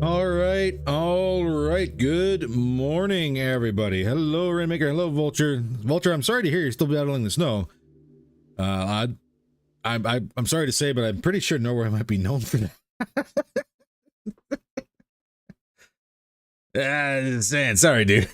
All right. Good morning, everybody. Hello, Rainmaker. Hello, Vulture. Vulture, I'm sorry to hear you're still battling the snow. I'm sorry to say, but I'm pretty sure Norway might be known for that. Just saying, sorry, dude.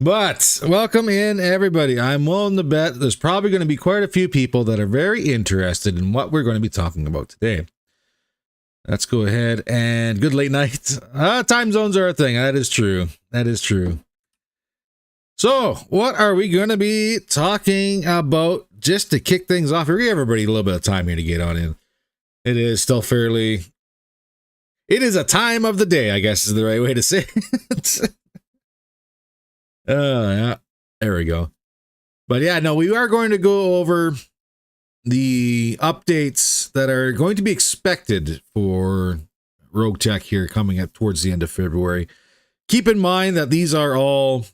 But welcome in, everybody. I'm willing to bet there's probably going to be quite a few people that are very interested in what we're going to be talking about today. Let's go ahead and good late night. Time zones are a thing. That is true. That is true. So, what are we going to be talking about just to kick things off? We're giving everybody a little bit of time here to get on in. It is still fairly... It is a time of the day, I guess is the right way to say it. Yeah, there we go. But yeah, no, we are going to go over the updates that are going to be expected for RogueTech here coming up towards the end of February. Keep in mind that these are all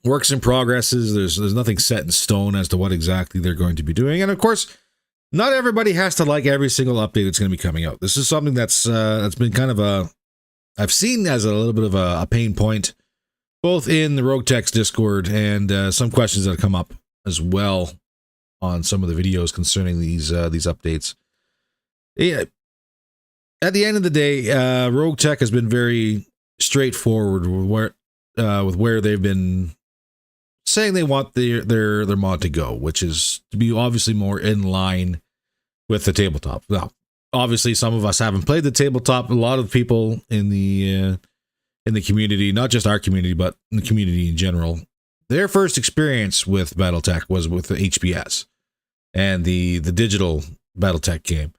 works in progresses. There's nothing set in stone as to what exactly they're going to be doing. And of course, not everybody has to like every single update that's going to be coming out. This is something that's been kind of I've seen as a little bit of a pain point, both in the RogueTech's Discord and some questions that have come up as well on some of the videos concerning these updates. Yeah, at the end of the day, RogueTech has been very straightforward with where they've been saying they want their mod to go, which is to be obviously more in line with the tabletop. Now, obviously, some of us haven't played the tabletop. A lot of people in the community, not just our community, but in the community in general, their first experience with BattleTech was with the HBS and the digital BattleTech game.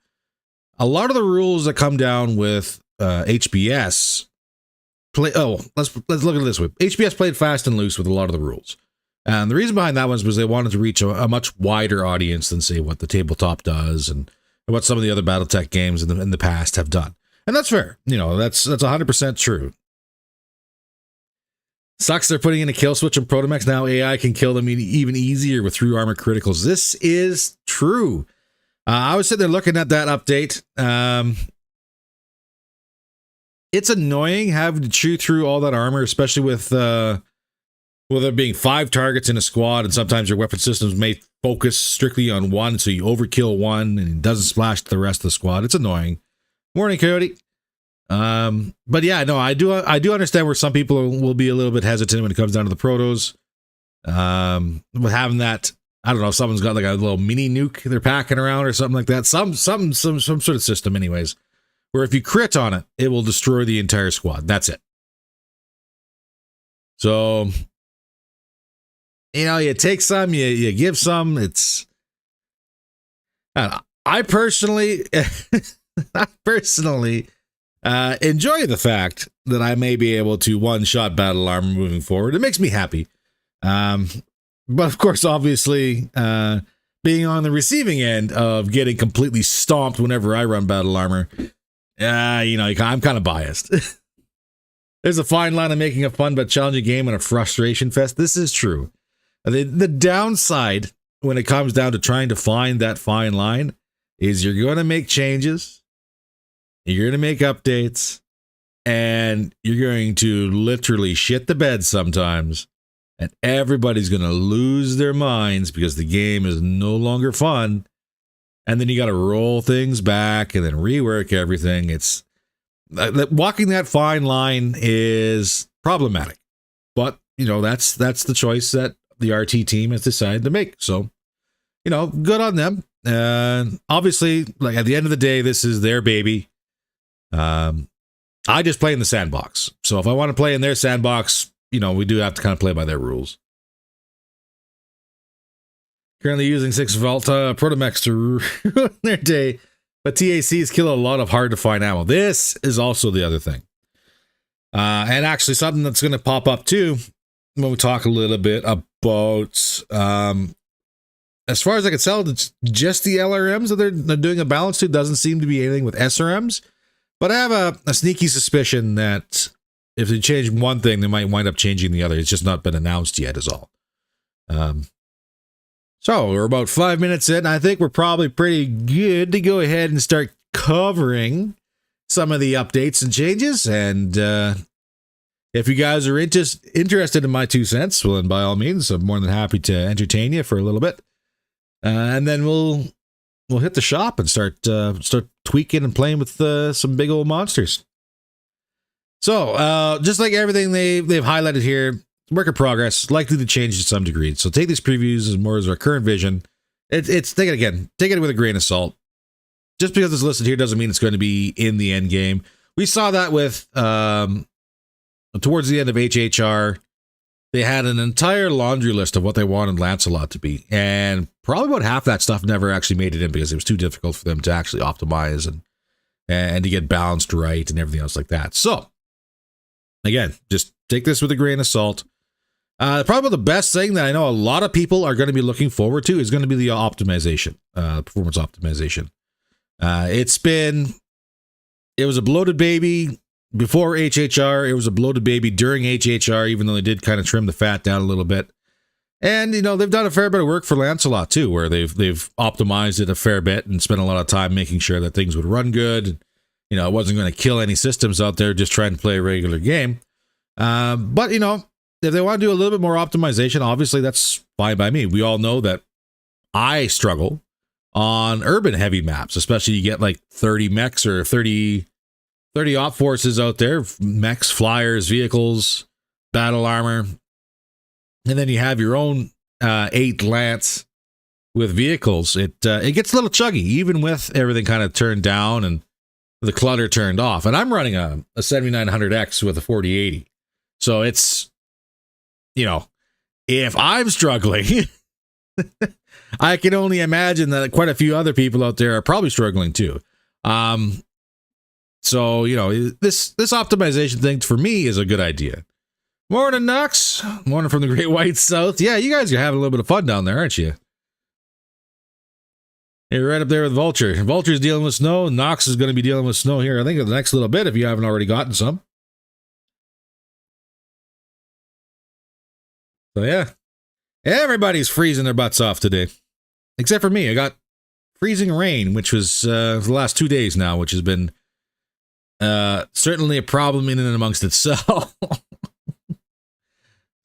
A lot of the rules that come down with HBS let's look at it this way. HBS played fast and loose with a lot of the rules. And the reason behind that was they wanted to reach a much wider audience than, say, what the tabletop does and what some of the other BattleTech games in the past have done. And that's fair. You know, that's 100% true. Sucks they're putting in a kill switch in Protomex. Now AI can kill them even easier with through armor criticals. This is true. I was sitting there looking at that update. It's annoying having to chew through all that armor, especially with there being 5 targets in a squad, and sometimes your weapon systems may focus strictly on one, so you overkill one and it doesn't splash to the rest of the squad. It's annoying. Morning, Coyote. But yeah, no, I do understand where some people will be a little bit hesitant when it comes down to the protos. With having that, I don't know, if someone's got like a little mini nuke they're packing around or something like that. Some sort of system, anyways, where if you crit on it, it will destroy the entire squad. That's it. So, you know, you take some, you give some. It's, I personally enjoy the fact that I may be able to one-shot battle armor moving forward. It makes me happy. But of course, obviously, being on the receiving end of getting completely stomped whenever I run battle armor, you know, I'm kind of biased. There's a fine line of making a fun but challenging game and a frustration fest. This is true. The downside when it comes down to trying to find that fine line is you're going to make changes. You're going to make updates, and you're going to literally shit the bed sometimes, and everybody's going to lose their minds because the game is no longer fun, and then you got to roll things back and then rework everything. It's walking that fine line is problematic, but you know, that's the choice that the RT team has decided to make. So, you know, good on them. Obviously, like at the end of the day, this is their baby. I just play in the sandbox. So if I want to play in their sandbox, you know, we do have to kind of play by their rules. Currently using 6 Volta Protomex to ruin their day, but TACs kill a lot of hard to find ammo. This is also the other thing. And actually something that's going to pop up too when we talk a little bit about, as far as I can tell, it's just the LRMs that they're doing a balance to. Doesn't seem to be anything with SRMs. But I have a sneaky suspicion that if they change one thing, they might wind up changing the other. It's just not been announced yet is all. So we're about 5 minutes in. I think we're probably pretty good to go ahead and start covering some of the updates and changes. And if you guys are interested in my 2 cents, well, then by all means, I'm more than happy to entertain you for a little bit. And then we'll hit the shop and start tweaking and playing with some big old monsters. So just like everything they've highlighted here, work in progress, likely to change to some degree. So take these previews as more as our current vision. Take it with a grain of salt. Just because it's listed here doesn't mean it's going to be in the end game. We saw that with towards the end of HHR, they had an entire laundry list of what they wanted Lancelot to be, and probably about half that stuff never actually made it in because it was too difficult for them to actually optimize and to get balanced right and everything else like that. So again, just take this with a grain of salt. Probably the best thing that I know a lot of people are going to be looking forward to is going to be the optimization, performance optimization. It was a bloated baby before HHR. It was a bloated baby during HHR, even though they did kind of trim the fat down a little bit. And, they've done a fair bit of work for Lancelot too, where they've optimized it a fair bit and spent a lot of time making sure that things would run good. It wasn't going to kill any systems out there just trying to play a regular game. But, if they want to do a little bit more optimization, obviously that's fine by me. We all know that I struggle on urban heavy maps, especially you get like 30 mechs or 30 op forces out there, mechs, flyers, vehicles, battle armor. And then you have your own 8 lance with vehicles. It gets a little chuggy, even with everything kind of turned down and the clutter turned off. And I'm running a 7900X with a 4080. So it's, if I'm struggling, I can only imagine that quite a few other people out there are probably struggling too. So, this optimization thing for me is a good idea. Morning, Knox. Morning from the Great White South. Yeah, you guys are having a little bit of fun down there, aren't you? You're right up there with Vulture. Vulture's dealing with snow. Knox is going to be dealing with snow here, I think, in the next little bit, if you haven't already gotten some. So, yeah. Everybody's freezing their butts off today. Except for me. I got freezing rain, which was the last 2 days now, which has been certainly a problem in and amongst itself.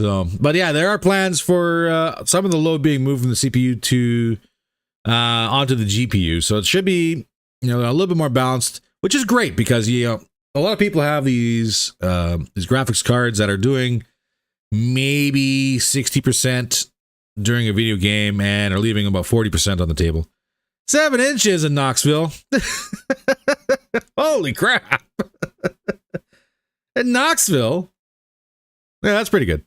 So, but yeah, there are plans for some of the load being moved from the CPU to onto the GPU. So it should be, a little bit more balanced, which is great because, a lot of people have these graphics cards that are doing maybe 60% during a video game and are leaving about 40% on the table. 7 inches in Knoxville. Holy crap. In Knoxville. Yeah, that's pretty good.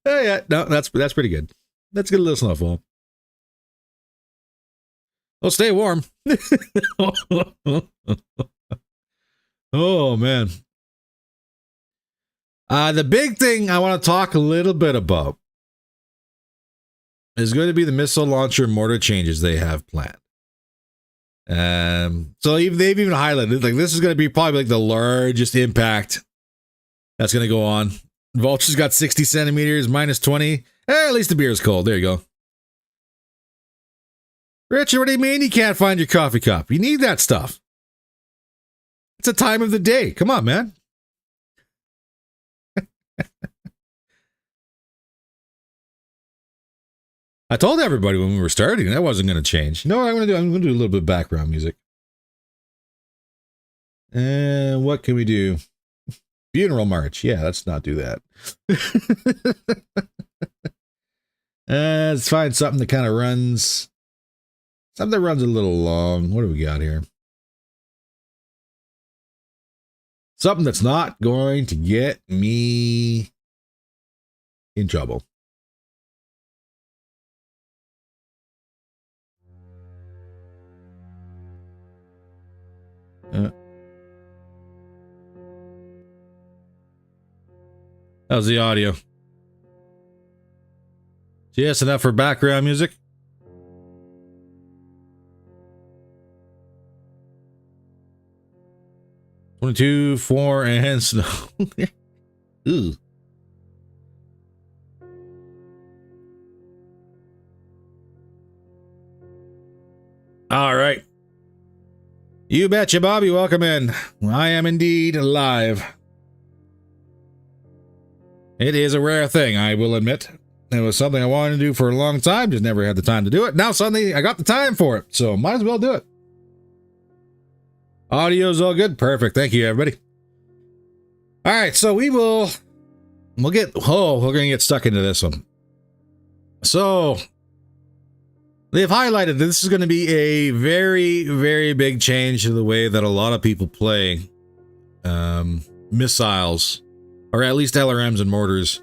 Oh, yeah, no, that's pretty good. Let's get a little snowfall. Well, stay warm. Oh, man. The big thing I want to talk a little bit about is going to be the missile launcher mortar changes they have planned. So they've even highlighted, like, this is going to be probably like the largest impact that's going to go on. Vulture's got 60 centimeters, minus 20. At least the beer is cold. There you go. Richard, what do you mean you can't find your coffee cup? You need that stuff. It's a time of the day. Come on, man. I told everybody when we were starting that wasn't going to change. You know what I'm going to do? I'm going to do a little bit of background music. And what can we do? Funeral march. Yeah, let's not do that. Let's find something that kind of runs. Something that runs a little long. What do we got here? Something that's not going to get me in trouble. How's the audio? Yes, enough for background music. $22, $4, and snow. Ooh. All right. You betcha, Bobby. Welcome in. I am indeed live. It is a rare thing, I will admit. It was something I wanted to do for a long time, just never had the time to do it. Now suddenly I got the time for it, so might as well do it. Audio's all good? Perfect. Thank you, everybody. All right, so we're going to get stuck into this one. So, they've highlighted that this is going to be a very, very big change to the way that a lot of people play missiles, or at least LRMs and mortars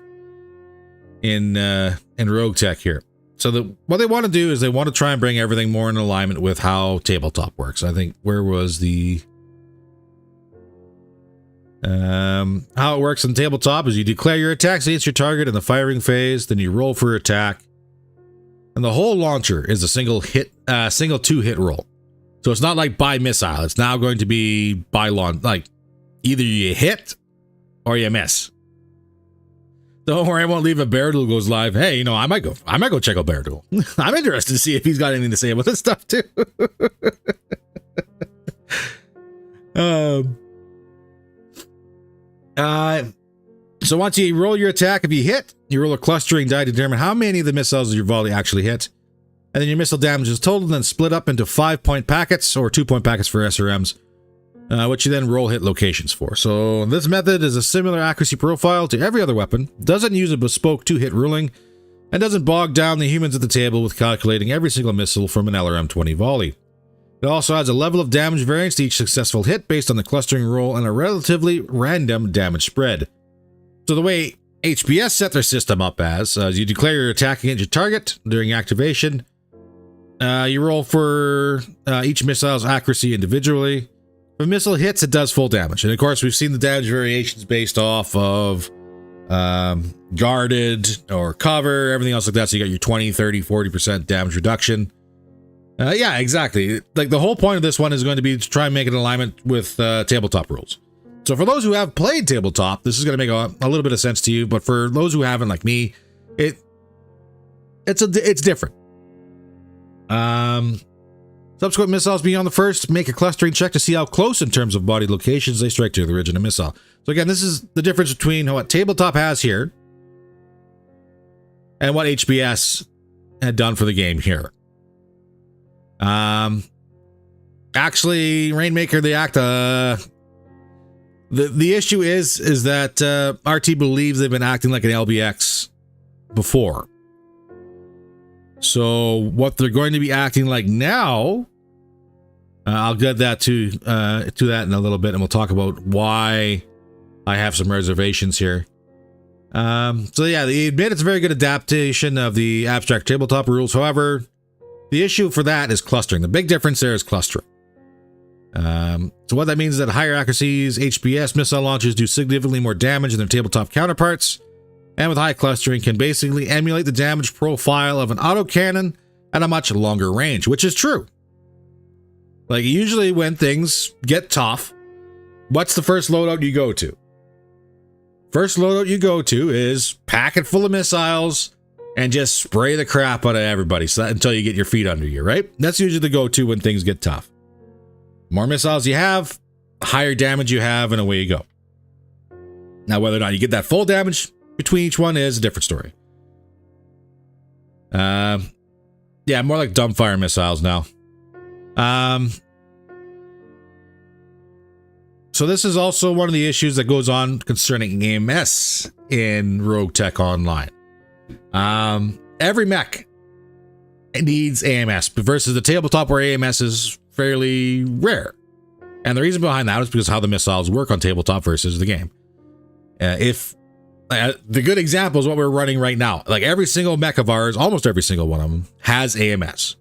in RogueTech here. So what they want to do is they want to try and bring everything more in alignment with how tabletop works. I think where was the how it works in tabletop is you declare your attacks against your target in the firing phase, then you roll for attack, and the whole launcher is a single 2-hit roll. So it's not like by missile. It's now going to be by launch, like either you hit or you miss. Don't worry, I won't leave if Beardool goes live. Hey, you know, I might go check out Beardool. I'm interested to see if he's got anything to say about this stuff too. So once you roll your attack, if you hit, you roll a clustering die to determine how many of the missiles your volley actually hit. And then your missile damage is total, then split up into 5-point packets or 2-point packets for SRMs, which you then roll hit locations for. So this method is a similar accuracy profile to every other weapon, doesn't use a bespoke 2-hit ruling, and doesn't bog down the humans at the table with calculating every single missile from an LRM-20 volley. It also adds a level of damage variance to each successful hit based on the clustering roll and a relatively random damage spread. So the way HBS set their system up as you declare your attack against your target during activation. You roll for each missile's accuracy individually. If a missile hits, it does full damage. And of course, we've seen the damage variations based off of guarded or cover, everything else like that. So you got your 20, 30, 40% damage reduction. Yeah, exactly. Like the whole point of this one is going to be to try and make an alignment with tabletop rules. So for those who have played tabletop, this is going to make a little bit of sense to you. But for those who haven't, like me, it's different. Subsequent missiles beyond the first make a clustering check to see how close in terms of body locations they strike to the original missile. So again, this is the difference between what tabletop has here and what HBS had done for the game here. Actually, Rainmaker, the act, the issue is that RT believes they've been acting like an LBX before. So what they're going to be acting like now, I'll get that to that in a little bit, and we'll talk about why I have some reservations here. So yeah, they admit it's a very good adaptation of the abstract tabletop rules. However, the issue for that is clustering. The big difference there is clustering. So what that means is that higher accuracies HBS missile launchers do significantly more damage than their tabletop counterparts, and with high clustering can basically emulate the damage profile of an autocannon at a much longer range, which is true. Like usually when things get tough, what's the first loadout you go to? First loadout you go to is pack it full of missiles and just spray the crap out of everybody until you get your feet under you, right? That's usually the go-to when things get tough. The more missiles you have, the higher damage you have, and away you go. Now, whether or not you get that full damage between each one is a different story. Yeah, more like dumbfire missiles now. So this is also one of the issues that goes on concerning AMS in RogueTech Online. Every mech needs AMS versus the tabletop where AMS is fairly rare. And the reason behind that is because of how the missiles work on tabletop versus the game. The good example is what we're running right now. Like every single mech of ours, almost every single one of them, has AMS.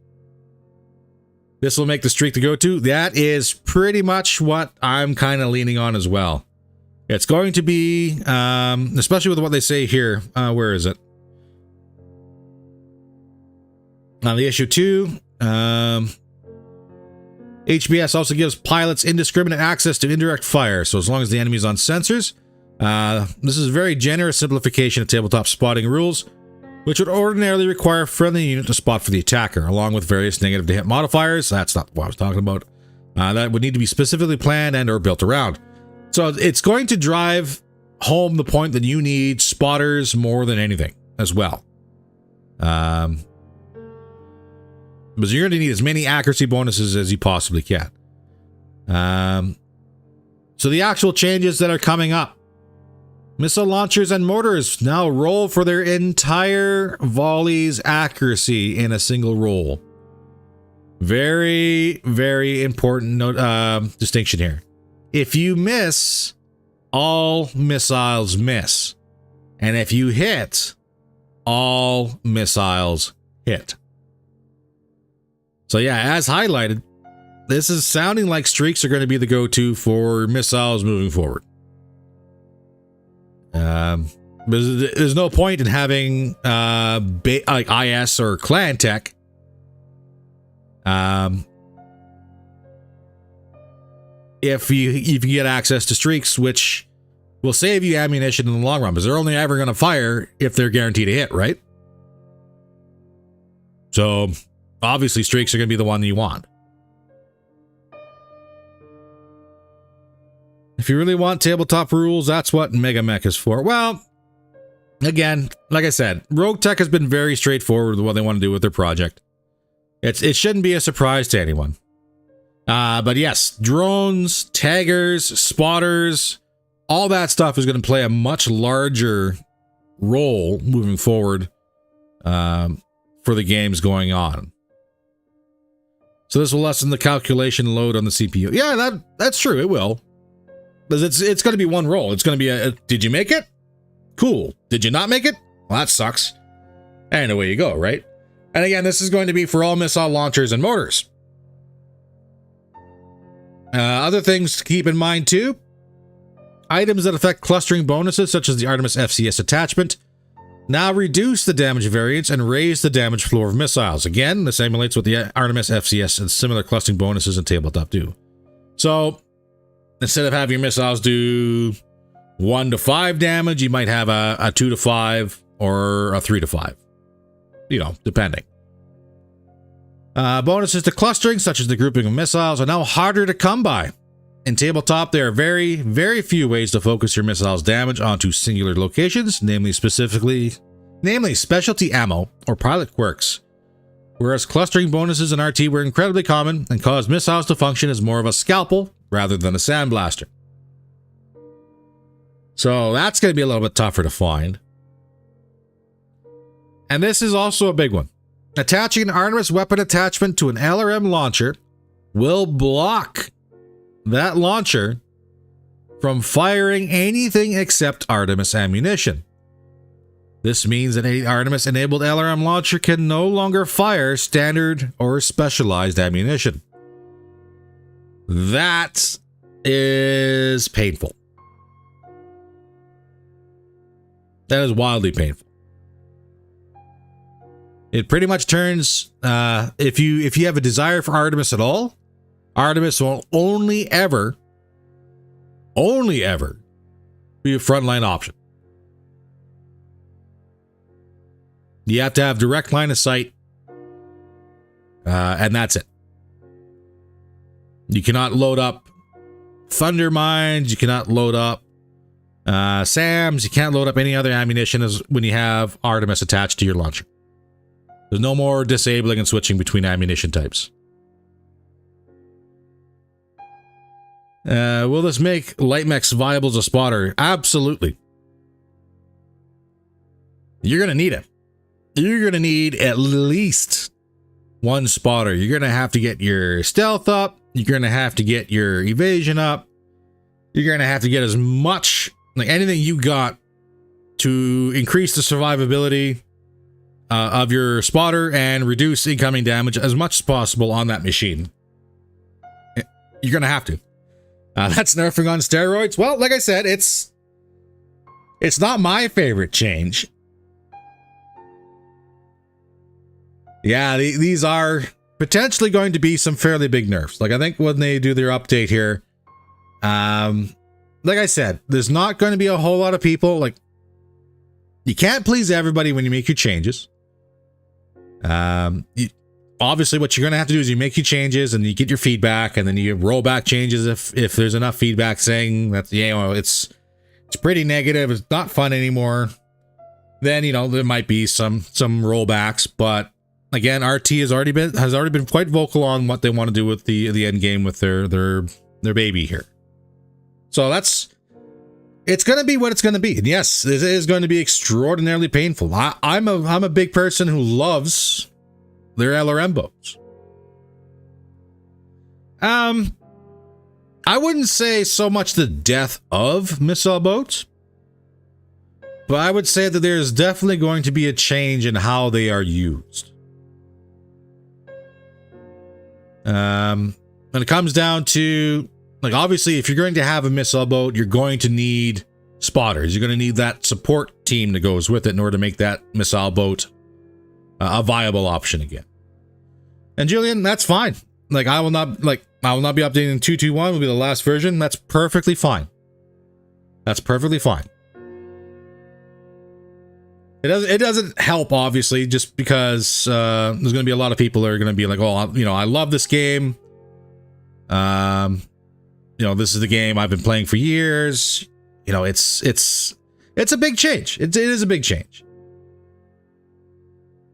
This will make the streak to go to. That is pretty much what I'm kind of leaning on as well. It's going to be, especially with what they say here. Where is it? On the issue 2, HBS also gives pilots indiscriminate access to indirect fire. So as long as the enemy is on sensors, this is a very generous simplification of tabletop spotting rules, which would ordinarily require a friendly unit to spot for the attacker, along with various negative to hit modifiers. That's not what I was talking about. That would need to be specifically planned and or built around. So it's going to drive home the point that you need spotters more than anything as well. Because you're going to need as many accuracy bonuses as you possibly can. So the actual changes that are coming up. Missile launchers and mortars now roll for their entire volley's accuracy in a single roll. Very, very important distinction here. If you miss, all missiles miss. And if you hit, all missiles hit. So yeah, as highlighted, this is sounding like streaks are going to be the go-to for missiles moving forward. There's no point in having like IS or clan tech. If you get access to streaks, which will save you ammunition in the long run, because they're only ever going to fire if they're guaranteed to hit, right? So obviously streaks are going to be the one that you want. If you really want tabletop rules, that's what Mega Mech is for. Well, again, like I said, RogueTech has been very straightforward with what they want to do with their project. It shouldn't be a surprise to anyone. But yes, drones, taggers, spotters, all that stuff is going to play a much larger role moving forward for the games going on. So this will lessen the calculation load on the CPU. Yeah, that's true. It will. Because it's going to be one roll. It's going to be did you make it? Cool. Did you not make it? Well, that sucks. And away you go, right? And again, this is going to be for all missile launchers and mortars. Other things to keep in mind too. Items that affect clustering bonuses, such as the Artemis FCS attachment, now reduce the damage variance and raise the damage floor of missiles. Again, this emulates what the Artemis FCS and similar clustering bonuses in tabletop do. So instead of having your missiles do 1 to 5 damage, you might have a 2 to 5 or a 3 to 5. You know, depending. Bonuses to clustering, such as the grouping of missiles, are now harder to come by. In tabletop, there are very, very few ways to focus your missiles' damage onto singular locations, namely specialty ammo or pilot quirks. Whereas clustering bonuses in RT were incredibly common and caused missiles to function as more of a scalpel rather than a sandblaster. So that's going to be a little bit tougher to find. And this is also a big one. Attaching an Artemis weapon attachment to an LRM launcher will block that launcher from firing anything except Artemis ammunition. This means that an Artemis-enabled LRM launcher can no longer fire standard or specialized ammunition. That is painful. That is wildly painful. It pretty much turns, if you have a desire for Artemis at all, Artemis will only ever be a frontline option. You have to have direct line of sight, and that's it. You cannot load up thunder mines, you cannot load up SAMs, you can't load up any other ammunition as when you have Artemis attached to your launcher. There's no more disabling and switching between ammunition types. Will this make light mechs viable as a spotter? Absolutely. You're going to need it. You're going to need at least one spotter. You're going to have to get your stealth up. You're going to have to get your evasion up. You're going to have to get as much, like anything you got to increase the survivability of your spotter and reduce incoming damage as much as possible on that machine. You're going to have to. That's nerfing on steroids. Well, like I said, it's not my favorite change. Yeah, these are potentially going to be some fairly big nerfs. Like, I think when they do their update here, like I said, there's not going to be a whole lot of people. Like, You can't please everybody when you make your changes. Obviously, what you're going to have to do is you make your changes and you get your feedback, and then you roll back changes if there's enough feedback saying that, you know, it's pretty negative, it's not fun anymore. Then, you know, there might be some rollbacks, but again, RT has already been quite vocal on what they want to do with the end game with their baby here. So it's going to be what it's going to be. And yes, it is going to be extraordinarily painful. I'm a big person who loves their LRM boats. I wouldn't say so much the death of missile boats, but I would say that there's definitely going to be a change in how they are used. When it comes down to, like, obviously, if you're going to have a missile boat, you're going to need spotters. You're going to need that support team that goes with it in order to make that missile boat a viable option again. And Julian, that's fine. I will not be updating 2.2.1. Will be the last version. That's perfectly fine. That's perfectly fine. It doesn't help, obviously, just because there's going to be a lot of people that are going to be like, oh, you know, I love this game. You know, this is the game I've been playing for years. You know, it's a big change. It is a big change.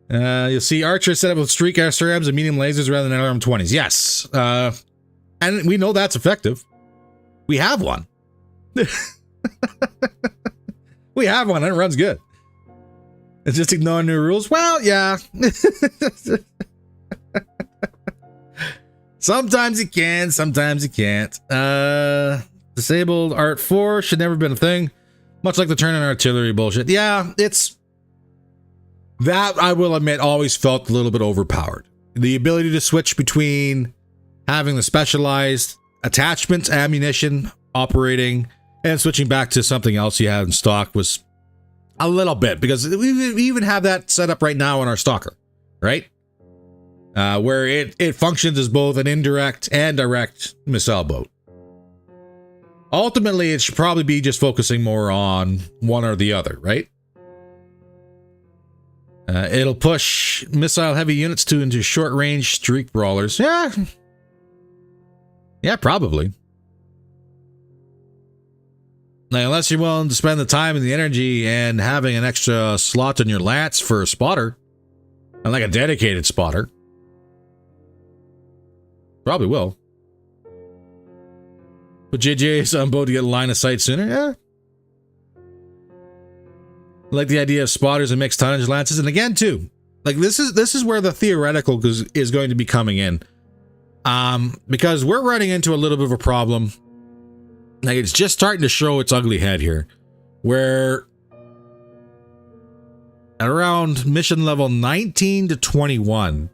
You'll see Archer set up with streak SRMs and medium lasers rather than LRM-20s. Yes. And we know that's effective. We have one. We have one and it runs good. It's just ignoring new rules. Well, yeah. Sometimes you can, sometimes you can't. Disabled Art 4 should never have been a thing. Much like the turn and artillery bullshit. Yeah, it's... That, I will admit, always felt a little bit overpowered. The ability to switch between having the specialized attachments, ammunition, operating, and switching back to something else you had in stock was a little bit, because we even have that set up right now on our Stalker, right? Where it functions as both an indirect and direct missile boat. Ultimately, it should probably be just focusing more on one or the other, right? It'll push missile heavy units into short range streak brawlers. Yeah, probably. Now, unless you're willing to spend the time and the energy and having an extra slot on your lance for a spotter, and like a dedicated spotter, probably will. But JJ's on boat to get line of sight sooner. Yeah. I like the idea of spotters and mixed tonnage lances, and again too, like this is where the theoretical is going to be coming in, because we're running into a little bit of a problem. Like, it's just starting to show its ugly head here, where at around mission level 19 to 21,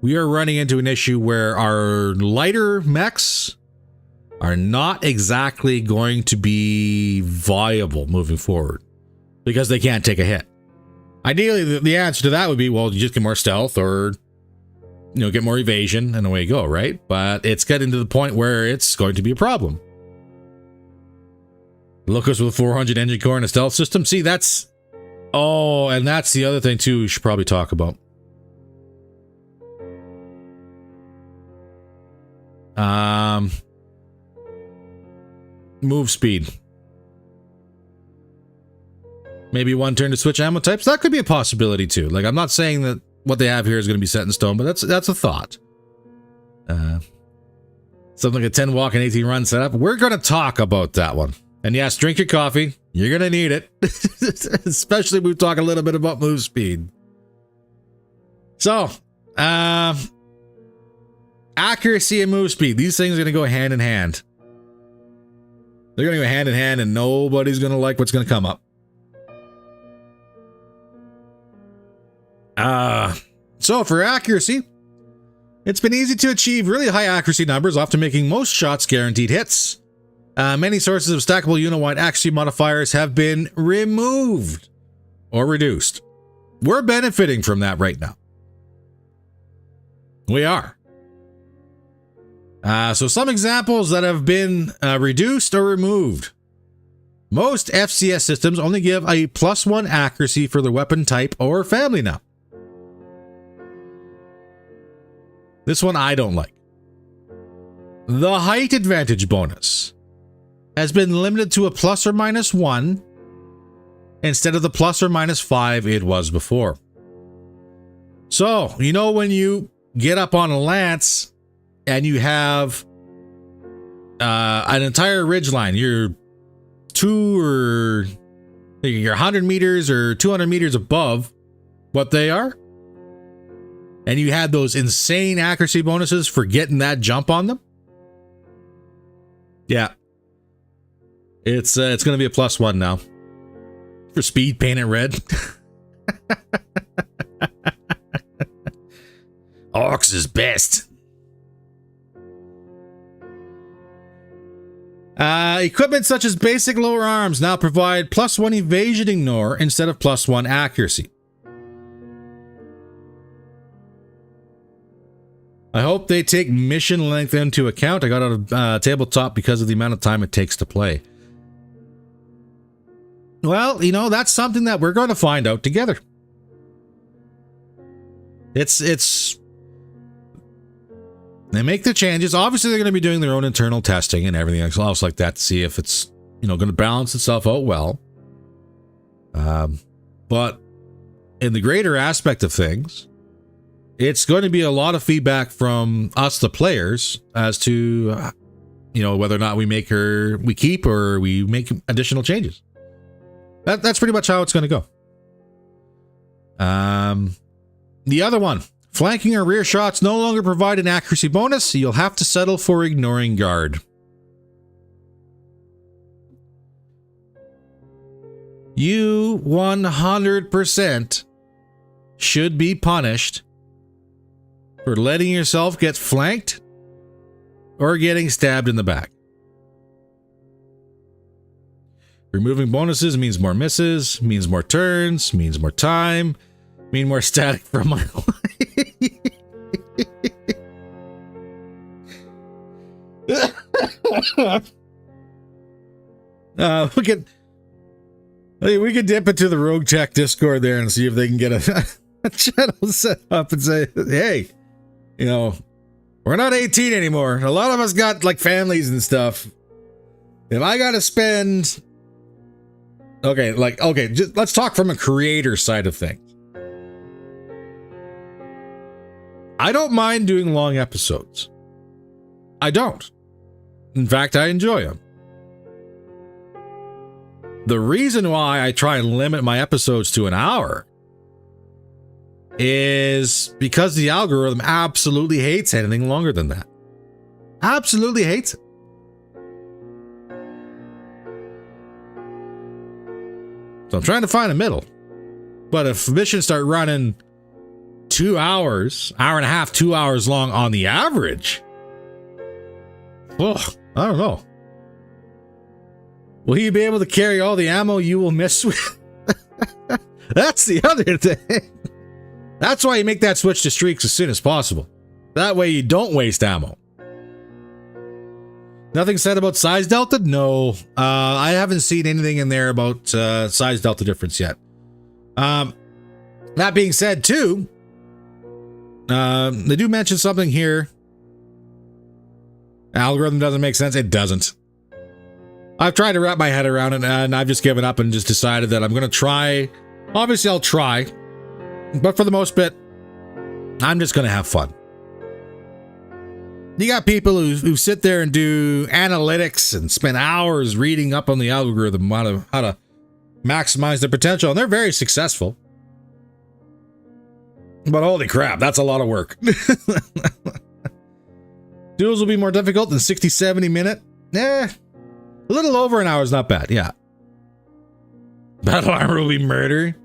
we are running into an issue where our lighter mechs are not exactly going to be viable moving forward because they can't take a hit. Ideally, the answer to that would be, well, you just get more stealth or, you know, get more evasion and away you go, right? But it's getting to the point where it's going to be a problem. Locos with a 400 engine core and a stealth system. See, that's... Oh, and that's the other thing too we should probably talk about. Move speed. Maybe one turn to switch ammo types. That could be a possibility too. Like, I'm not saying that what they have here is going to be set in stone, but that's a thought. Something like a 10 walk and 18 run setup. We're going to talk about that one. And yes, drink your coffee. You're going to need it. Especially when we talk a little bit about move speed. So, accuracy and move speed. These things are going to go hand in hand. They're going to go hand in hand, and nobody's going to like what's going to come up. So for accuracy, it's been easy to achieve really high accuracy numbers, often making most shots guaranteed hits. Many sources of stackable unit-wide accuracy modifiers have been removed or reduced. We're benefiting from that right now. We are. So some examples that have been reduced or removed. Most FCS systems only give a +1 accuracy for the weapon type or family now. This one I don't like. The height advantage bonus has been limited to a ±1 instead of the ±5 it was before. So, you know when you get up on a lance and you have an entire ridgeline, you're 100 meters or 200 meters above what they are, and you had those insane accuracy bonuses for getting that jump on them. Yeah, it's going to be a +1 now for speed painted red. Orcs is best. Equipment such as basic lower arms now provide +1 evasion ignore instead of +1 accuracy. I hope they take mission length into account. I got out of tabletop because of the amount of time it takes to play. Well, you know, that's something that we're going to find out together. It's they make the changes. Obviously, they're going to be doing their own internal testing and everything else like that to see if it's, you know, going to balance itself out well. But in the greater aspect of things, it's going to be a lot of feedback from us, the players, as to, you know, whether or not we keep or we make additional changes. That's pretty much how it's going to go. The other one, flanking or rear shots no longer provide an accuracy bonus, so you'll have to settle for ignoring guard. You 100% should be punished for letting yourself get flanked or getting stabbed in the back. Removing bonuses means more misses, means more turns, means more time, mean more static from my life. We could dip into the RogueTech Discord there and see if they can get a channel set up and say, hey, you know, we're not 18 anymore. A lot of us got like families and stuff. If I got to spend, just let's talk from a creator side of things. I don't mind doing long episodes. I don't. In fact, I enjoy them. The reason why I try and limit my episodes to an hour is because the algorithm absolutely hates anything longer than that. Absolutely hates it. So I'm trying to find a middle. But if missions start running 2 hours, hour and a half, 2 hours long on the average, I don't know. Will you be able to carry all the ammo you will miss with? That's the other thing. That's why you make that switch to streaks as soon as possible. That way you don't waste ammo. Nothing said about size delta? No. I haven't seen anything in there about size delta difference yet. That being said, too, they do mention something here. Algorithm doesn't make sense. It doesn't. I've tried to wrap my head around it, and I've just given up and just decided that I'm going to try. Obviously, I'll try. But for the most bit, I'm just going to have fun. You got people who sit there and do analytics and spend hours reading up on the algorithm how to maximize their potential, and they're very successful. But holy crap, that's a lot of work. Duels will be more difficult than 60-70 minute. A little over an hour is not bad, yeah. Battle armor will be murder.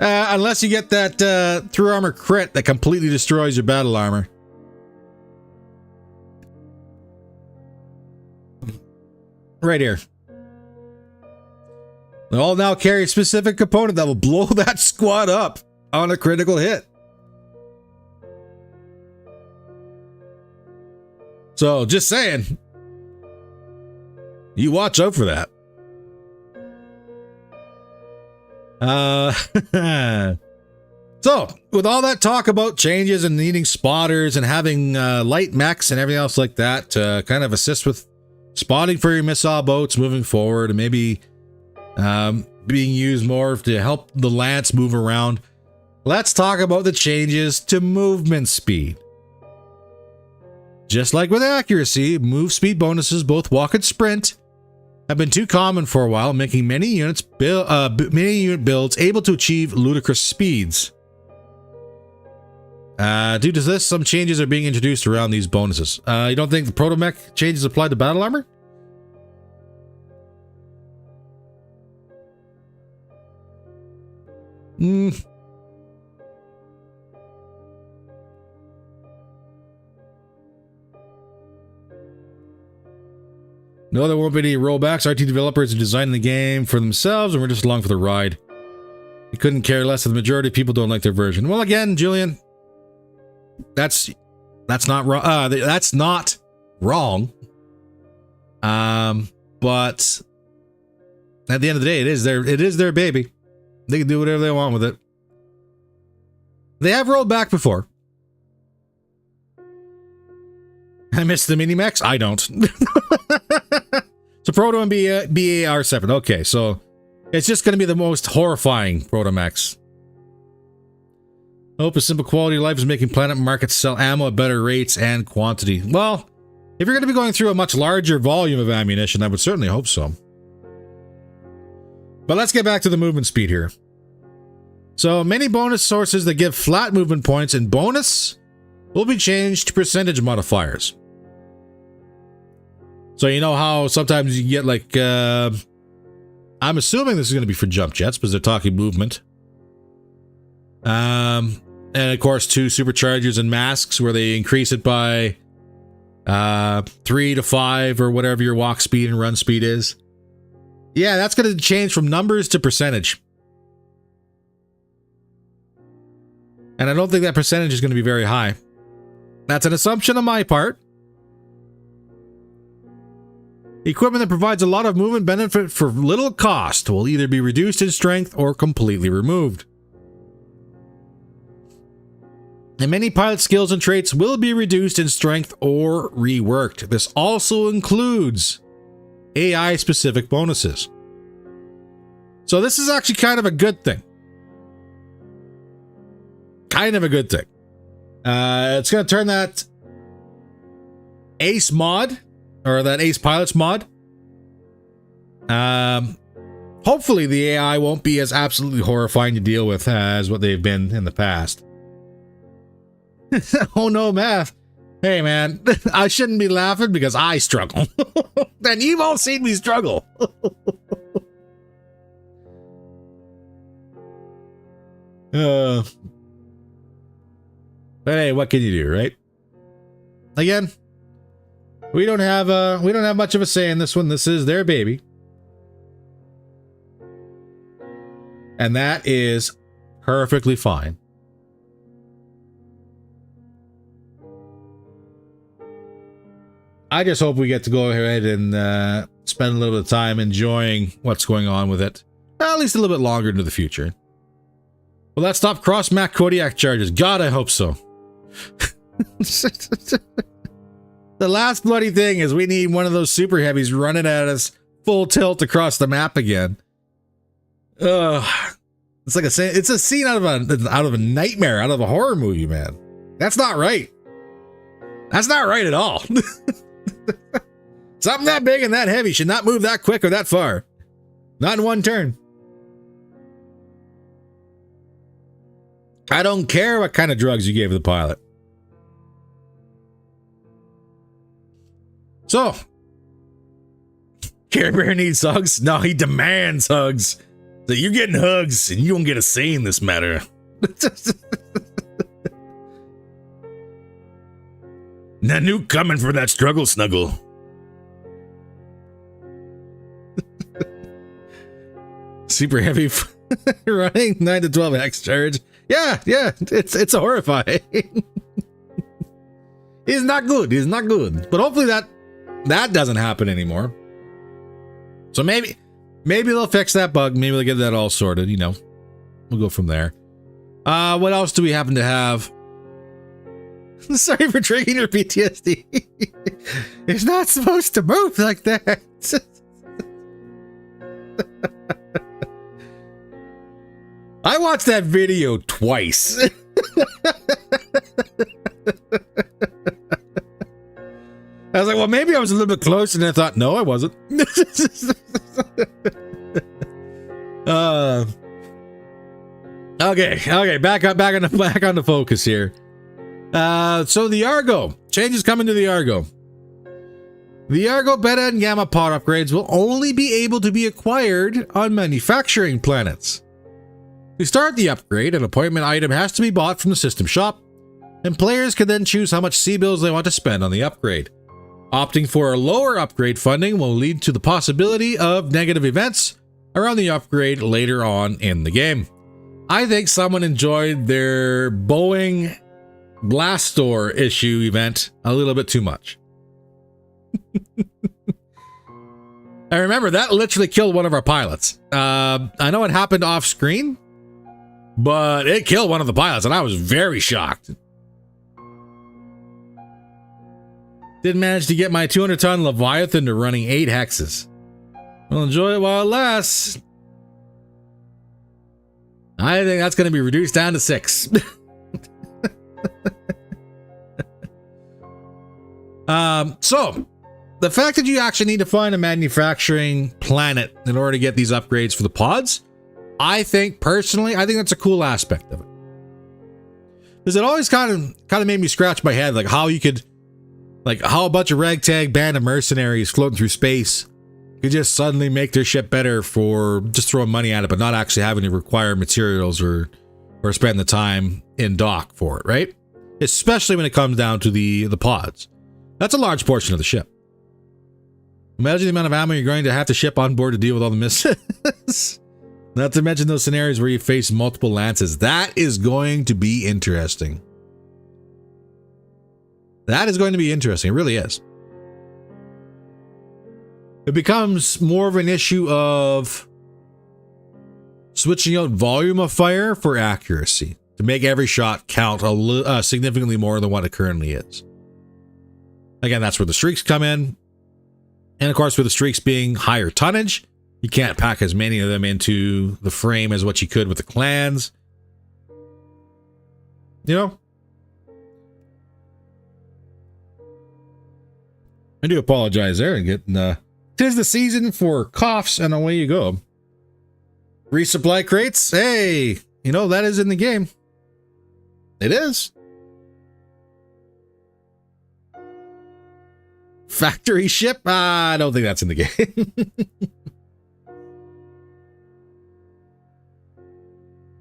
Unless you get that through armor crit that completely destroys your battle armor. Right here. They'll all now carry a specific component that will blow that squad up on a critical hit. So, just saying. You watch out for that. So, with all that talk about changes and needing spotters and having light mechs and everything else like that to kind of assist with spotting for your missile boats moving forward and maybe being used more to help the lance move around, let's talk about the changes to movement speed. Just like with accuracy, move speed bonuses, both walk and sprint, have been too common for a while, making many unit builds able to achieve ludicrous speeds. Due to this, some changes are being introduced around these bonuses. You don't think the proto-mech changes apply to battle armor? No, there won't be any rollbacks. RT developers are designing the game for themselves, and we're just along for the ride. We couldn't care less if the majority of people don't like their version. Well, again, Julian, that's not wrong. That's not wrong. But at the end of the day, it is their baby. They can do whatever they want with it. They have rolled back before. I miss the mini mechs. I don't. So Proto and BA are separate. Okay, so it's just going to be the most horrifying Proto mechs. I hope a simple quality of life is making planet markets sell ammo at better rates and quantity. Well, if you're going to be going through a much larger volume of ammunition, I would certainly hope so. But let's get back to the movement speed here. So many bonus sources that give flat movement points in bonus will be changed to percentage modifiers. So you know how sometimes you get like, I'm assuming this is going to be for jump jets because they're talking movement. And of course 2 superchargers and masks where they increase it by 3 to 5 or whatever your walk speed and run speed is. Yeah, that's going to change from numbers to percentage. And I don't think that percentage is going to be very high. That's an assumption on my part. Equipment that provides a lot of movement benefit for little cost will either be reduced in strength or completely removed. And many pilot skills and traits will be reduced in strength or reworked. This also includes AI-specific bonuses. So this is actually kind of a good thing. Kind of a good thing. It's going to turn that Ace mod, or that Ace Pilots mod. Hopefully the AI won't be as absolutely horrifying to deal with as what they've been in the past. Oh no, math. Hey man, I shouldn't be laughing because I struggle. And you've all seen me struggle. But hey, what can you do, right? Again, we don't have much of a say in this one. This is their baby. And that is perfectly fine. I just hope we get to go ahead and spend a little bit of time enjoying what's going on with it. At least a little bit longer into the future. Will that stop cross-Mac Kodiak charges? God, I hope so. The last bloody thing is we need one of those super heavies running at us full tilt across the map again. It's like it's a scene out of a nightmare, out of a horror movie, man. That's not right. That's not right at all. Something that big and that heavy should not move that quick or that far. Not in one turn. I don't care what kind of drugs you gave the pilot. So, Care Bear needs hugs? No, he demands hugs. So you're getting hugs, and you don't get a say in this matter. Nanook coming for that struggle snuggle. Super heavy running 9 to 12 X charge. Yeah, it's horrifying. He's not good. But hopefully that doesn't happen anymore. So maybe they'll fix that bug. Maybe they'll get that all sorted, you know. we'll go from there. What else do we happen to have? Sorry for triggering your PTSD. It's not supposed to move like that. I watched that video twice. I was like, well, maybe I was a little bit close, and I thought, no, I wasn't. Okay, back on the focus here. So the Argo changes coming to the Argo. The Argo Beta and Gamma pod upgrades will only be able to be acquired on manufacturing planets. To start the upgrade, an appointment item has to be bought from the system shop, and players can then choose how much C-bills they want to spend on the upgrade. Opting for a lower upgrade funding will lead to the possibility of negative events around the upgrade later on in the game. I think someone enjoyed their Boeing Blastor issue event a little bit too much. I remember that literally killed one of our pilots. I know it happened off screen, but it killed one of the pilots, and I was very shocked. Didn't manage to get my 200-ton Leviathan to running 8 hexes. Well, enjoy it while it lasts. I think that's going to be reduced down to 6. So, the fact that you actually need to find a manufacturing planet in order to get these upgrades for the pods, I think that's a cool aspect of it. Because it always kind of made me scratch my head, like how you could, like how a bunch of ragtag band of mercenaries floating through space could just suddenly make their ship better for just throwing money at it, but not actually having to require materials or spend the time in dock for it, right? Especially when it comes down to the pods. That's a large portion of the ship. Imagine the amount of ammo you're going to have to ship on board to deal with all the missiles. Not to mention those scenarios where you face multiple lances. That is going to be interesting. That is going to be interesting. It really is. It becomes more of an issue of switching out volume of fire for accuracy to make every shot count significantly more than what it currently is. Again, that's where the streaks come in. And of course, with the streaks being higher tonnage, you can't pack as many of them into the frame as what you could with the clans. You know? I do apologize there and getting, 'tis the season for coughs and away you go. Resupply crates. Hey, you know, that is in the game. It is. Factory ship? I don't think that's in the game.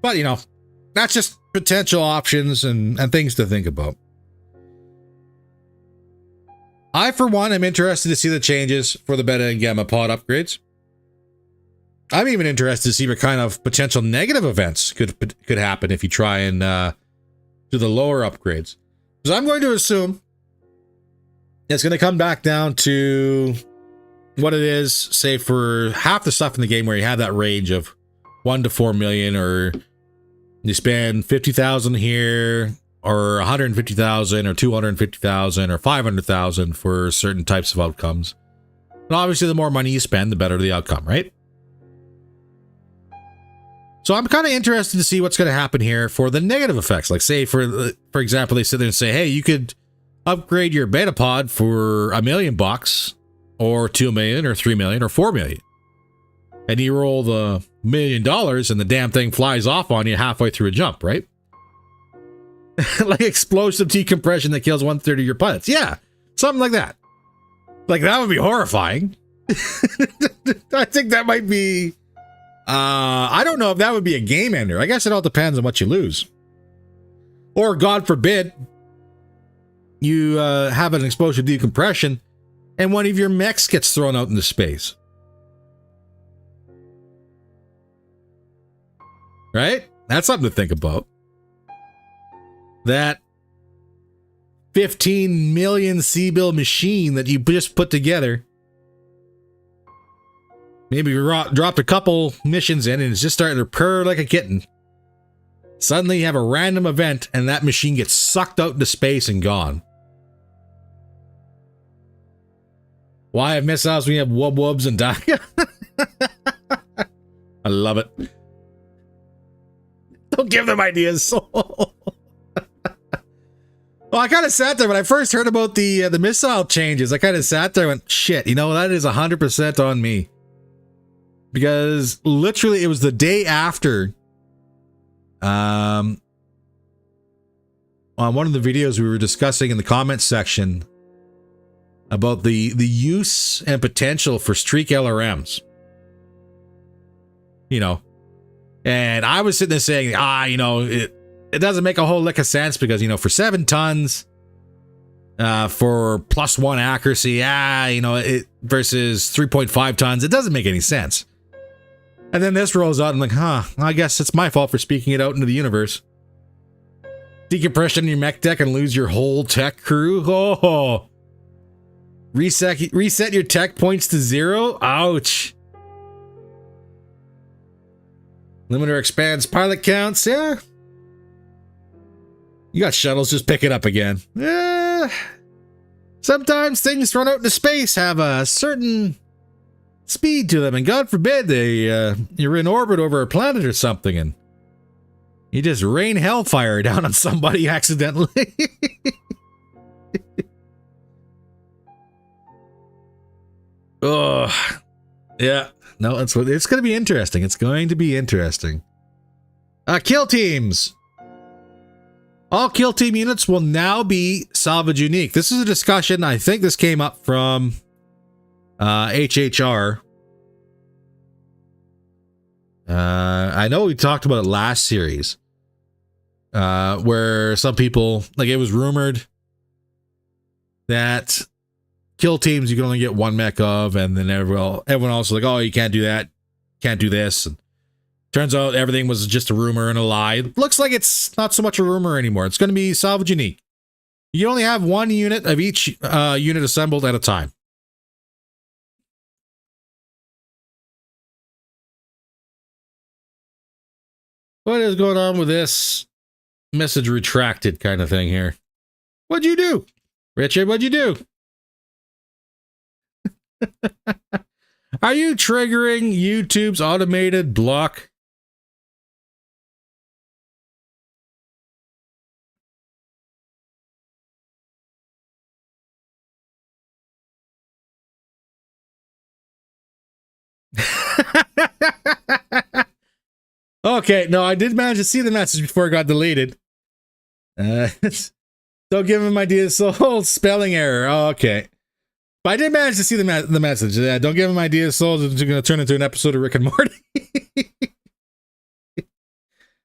But, you know, that's just potential options and things to think about. I, for one, am interested to see the changes for the Beta and Gamma pod upgrades. I'm even interested to see what kind of potential negative events could happen if you try and do the lower upgrades. Because I'm going to assume it's going to come back down to what it is, say, for half the stuff in the game where you have that range of 1 to 4 million, or you spend 50,000 here, or 150,000, or 250,000, or 500,000 for certain types of outcomes. And obviously, the more money you spend, the better the outcome, right? So I'm kind of interested to see what's going to happen here for the negative effects. Like, say, for example, they sit there and say, hey, you could upgrade your beta pod for $1 million, or 2 million, or 3 million, or 4 million. And you roll the $1 million and the damn thing flies off on you halfway through a jump, right? Like explosive decompression that kills 1/3 of your pilots. Yeah, something like that. Like, that would be horrifying. I think that might be... I don't know if that would be a game ender. I guess it all depends on what you lose. Or, God forbid, you have an explosive decompression and one of your mechs gets thrown out into space. Right? That's something to think about. That 15 million C-bill machine that you just put together. Maybe you dropped a couple missions in and it's just starting to purr like a kitten. Suddenly you have a random event and that machine gets sucked out into space and gone. Why have missiles when you have wub-wubs and die? I love it. Don't give them ideas. Well, I kind of sat there when I first heard about the missile changes. I kind of sat there and went, shit, you know, that is 100% on me. Because literally it was the day after on one of the videos we were discussing in the comments section about the use and potential for streak LRMs. You know, and I was sitting there saying, you know, it doesn't make a whole lick of sense because, you know, for 7 tons, for +1 accuracy, you know, it versus 3.5 tons, it doesn't make any sense. And then this rolls out and I'm like, I guess it's my fault for speaking it out into the universe. Decompression in your mech deck and lose your whole tech crew. Oh, reset your tech points to 0. Ouch. Limiter expands pilot counts. Yeah. You got shuttles, just pick it up again. Sometimes things thrown out into space have a certain speed to them, and God forbid you're in orbit over a planet or something, and you just rain hellfire down on somebody accidentally. Oh, yeah. No, it's going to be interesting. It's going to be interesting. Kill teams. All kill team units will now be salvage unique. This is a discussion. I think this came up from HHR. I know we talked about it last series, where some people, like, it was rumored that kill teams you can only get 1 mech of, and then everyone else was like, oh, you can't do that, can't do this. And turns out everything was just a rumor and a lie. Looks like it's not so much a rumor anymore. It's going to be salvage unique. You only have 1 unit of each unit assembled at a time. What is going on with this message retracted kind of thing here? What'd you do? Richard, what'd you do? Are you triggering YouTube's automated block? Okay, no, I did manage to see the message before it got deleted. Don't give him ideas. So spelling error. Oh, okay. But I did manage to see the message. Don't give him ideas. Souls is going to turn into an episode of Rick and Morty.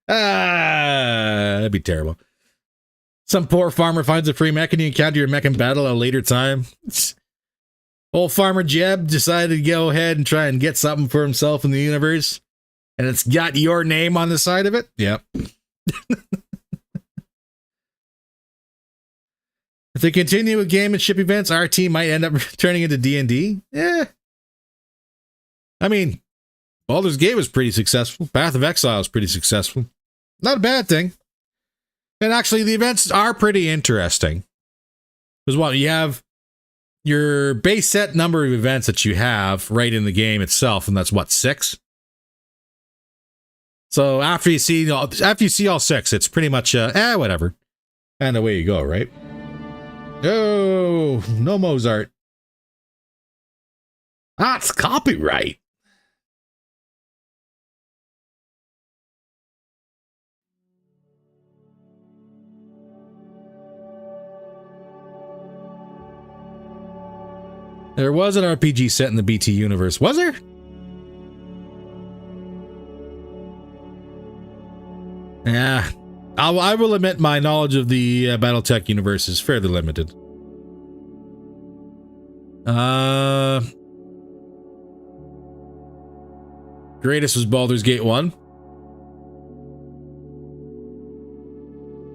That'd be terrible. Some poor farmer finds a free mech and you encounter your mech in battle at a later time. Old farmer Jeb decided to go ahead and try and get something for himself in the universe. And it's got your name on the side of it? Yep. If they continue with game and ship events, our team might end up turning into D&D. Yeah. I mean, Baldur's Gate was pretty successful. Path of Exile was pretty successful. Not a bad thing. And actually, the events are pretty interesting. Because what, you have your base set number of events that you have right in the game itself, and that's what, 6? So after you see all 6, it's pretty much whatever. And away you go, right? Oh, no Mozart. That's copyright. There was an RPG set in the BT universe, was there? Yeah, I will admit my knowledge of the BattleTech universe is fairly limited. Greatest was Baldur's Gate 1.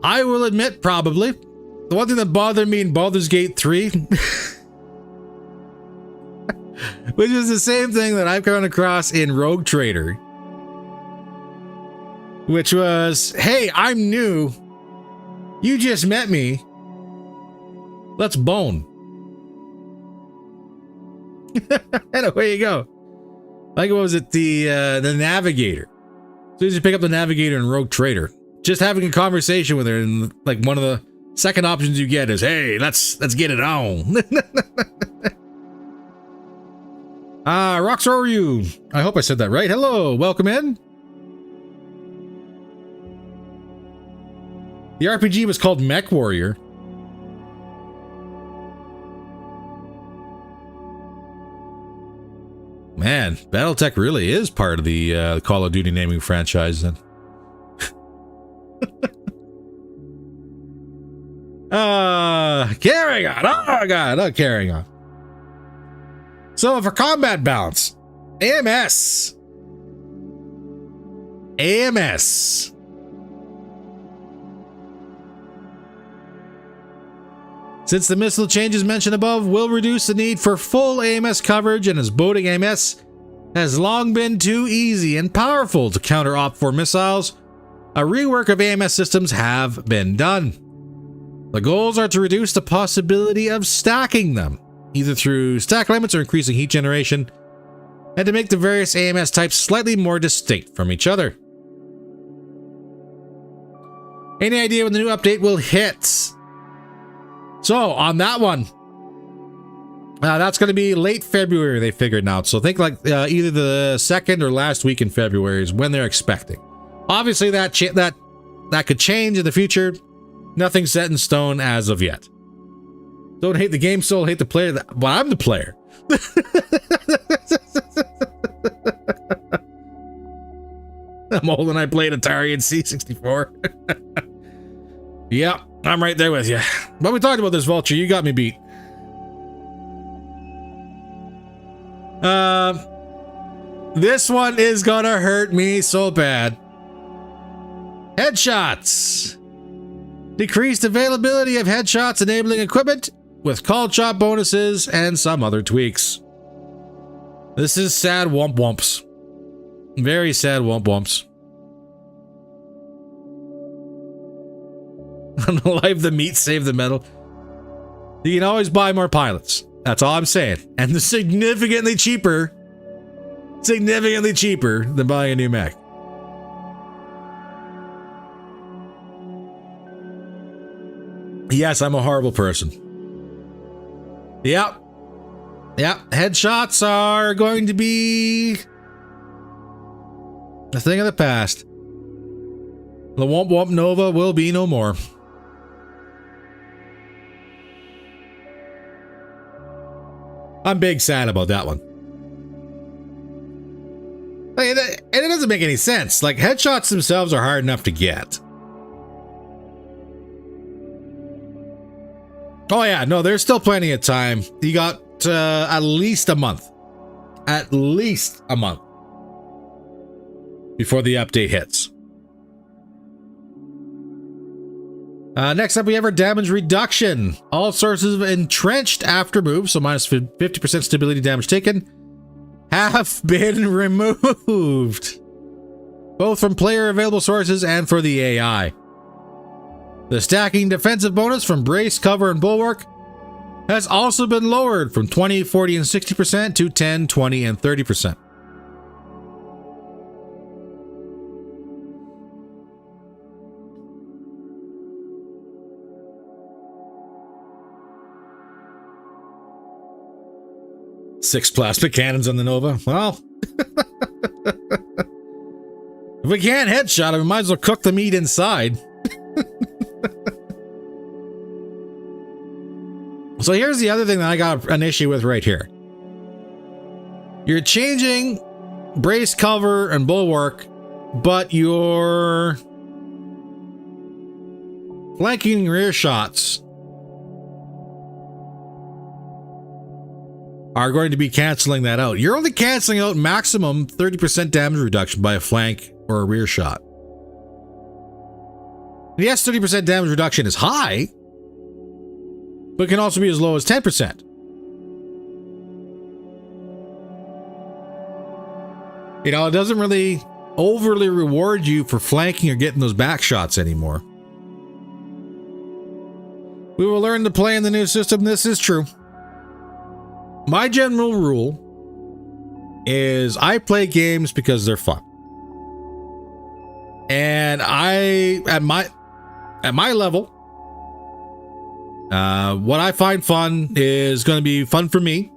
I will admit, probably. The one thing that bothered me in Baldur's Gate 3, which is the same thing that I've come across in Rogue Trader, which was, hey, I'm new. You just met me. Let's bone. And away you go. Like, what was it? The Navigator. So you just pick up the Navigator and Rogue Trader. Just having a conversation with her, and like one of the second options you get is, hey, let's get it on. Rocks, how are you? I hope I said that right. Hello, welcome in. The RPG was called Mech Warrior. Man, BattleTech really is part of the Call of Duty naming franchise then. Carrying on. Oh god, carrying on. So for combat balance, AMS. Since the missile changes mentioned above will reduce the need for full AMS coverage, and as boating AMS has long been too easy and powerful to counter OPFOR missiles, a rework of AMS systems have been done. The goals are to reduce the possibility of stacking them, either through stack limits or increasing heat generation, and to make the various AMS types slightly more distinct from each other. Any idea when the new update will hit? So, on that one, that's going to be late February, they figured out. So, think like either the second or last week in February is when they're expecting. Obviously, that could change in the future. Nothing set in stone as of yet. Don't hate the game, soul, hate the player. Well, I'm the player. I'm old and I played Atari and C64. Yep, I'm right there with you. But we talked about this, Vulture. You got me beat. This one is gonna hurt me so bad. Headshots. Decreased availability of headshots enabling equipment with called shot bonuses and some other tweaks. This is sad womp womps. Very sad womp womps. Live the meat, save the metal. You can always buy more pilots. That's all I'm saying. And they're significantly cheaper than buying a new mech. Yes, I'm a horrible person. Yep. Headshots are going to be a thing of the past. The Womp Womp Nova will be no more. I'm big sad about that one. And it doesn't make any sense. Like, headshots themselves are hard enough to get. Oh yeah, no, there's still plenty of time. You got at least a month. At least a month. Before the update hits. Next up, we have our damage reduction. All sources of entrenched after move, so minus 50% stability damage taken, have been removed. Both from player available sources and for the AI. The stacking defensive bonus from brace, cover, and bulwark has also been lowered from 20, 40, and 60% to 10, 20, and 30%. Six plasma cannons on the Nova. Well, if we can't headshot him, we might as well cook the meat inside. So here's the other thing that I got an issue with right here. You're changing brace, cover, and bulwark, but your flanking rear shots are going to be canceling that out. You're only canceling out maximum 30% damage reduction by a flank or a rear shot. Yes, 30% damage reduction is high, but can also be as low as 10%. You know, it doesn't really overly reward you for flanking or getting those back shots anymore. We will learn to play in the new system. This is true. My general rule is I play games because they're fun. And at my level, what I find fun is going to be fun for me.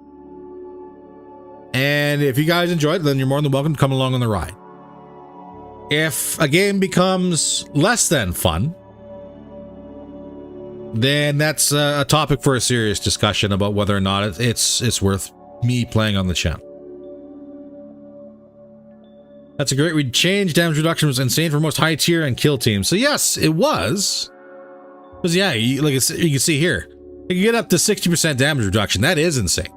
And if you guys enjoy it, then you're more than welcome to come along on the ride. If a game becomes less than fun, then that's a topic for a serious discussion about whether or not it's worth me playing on the channel. That's a great read. Change damage reduction was insane for most high tier and kill teams. So yes, it was. Because yeah, you can see here, you can get up to 60% damage reduction. That is insane.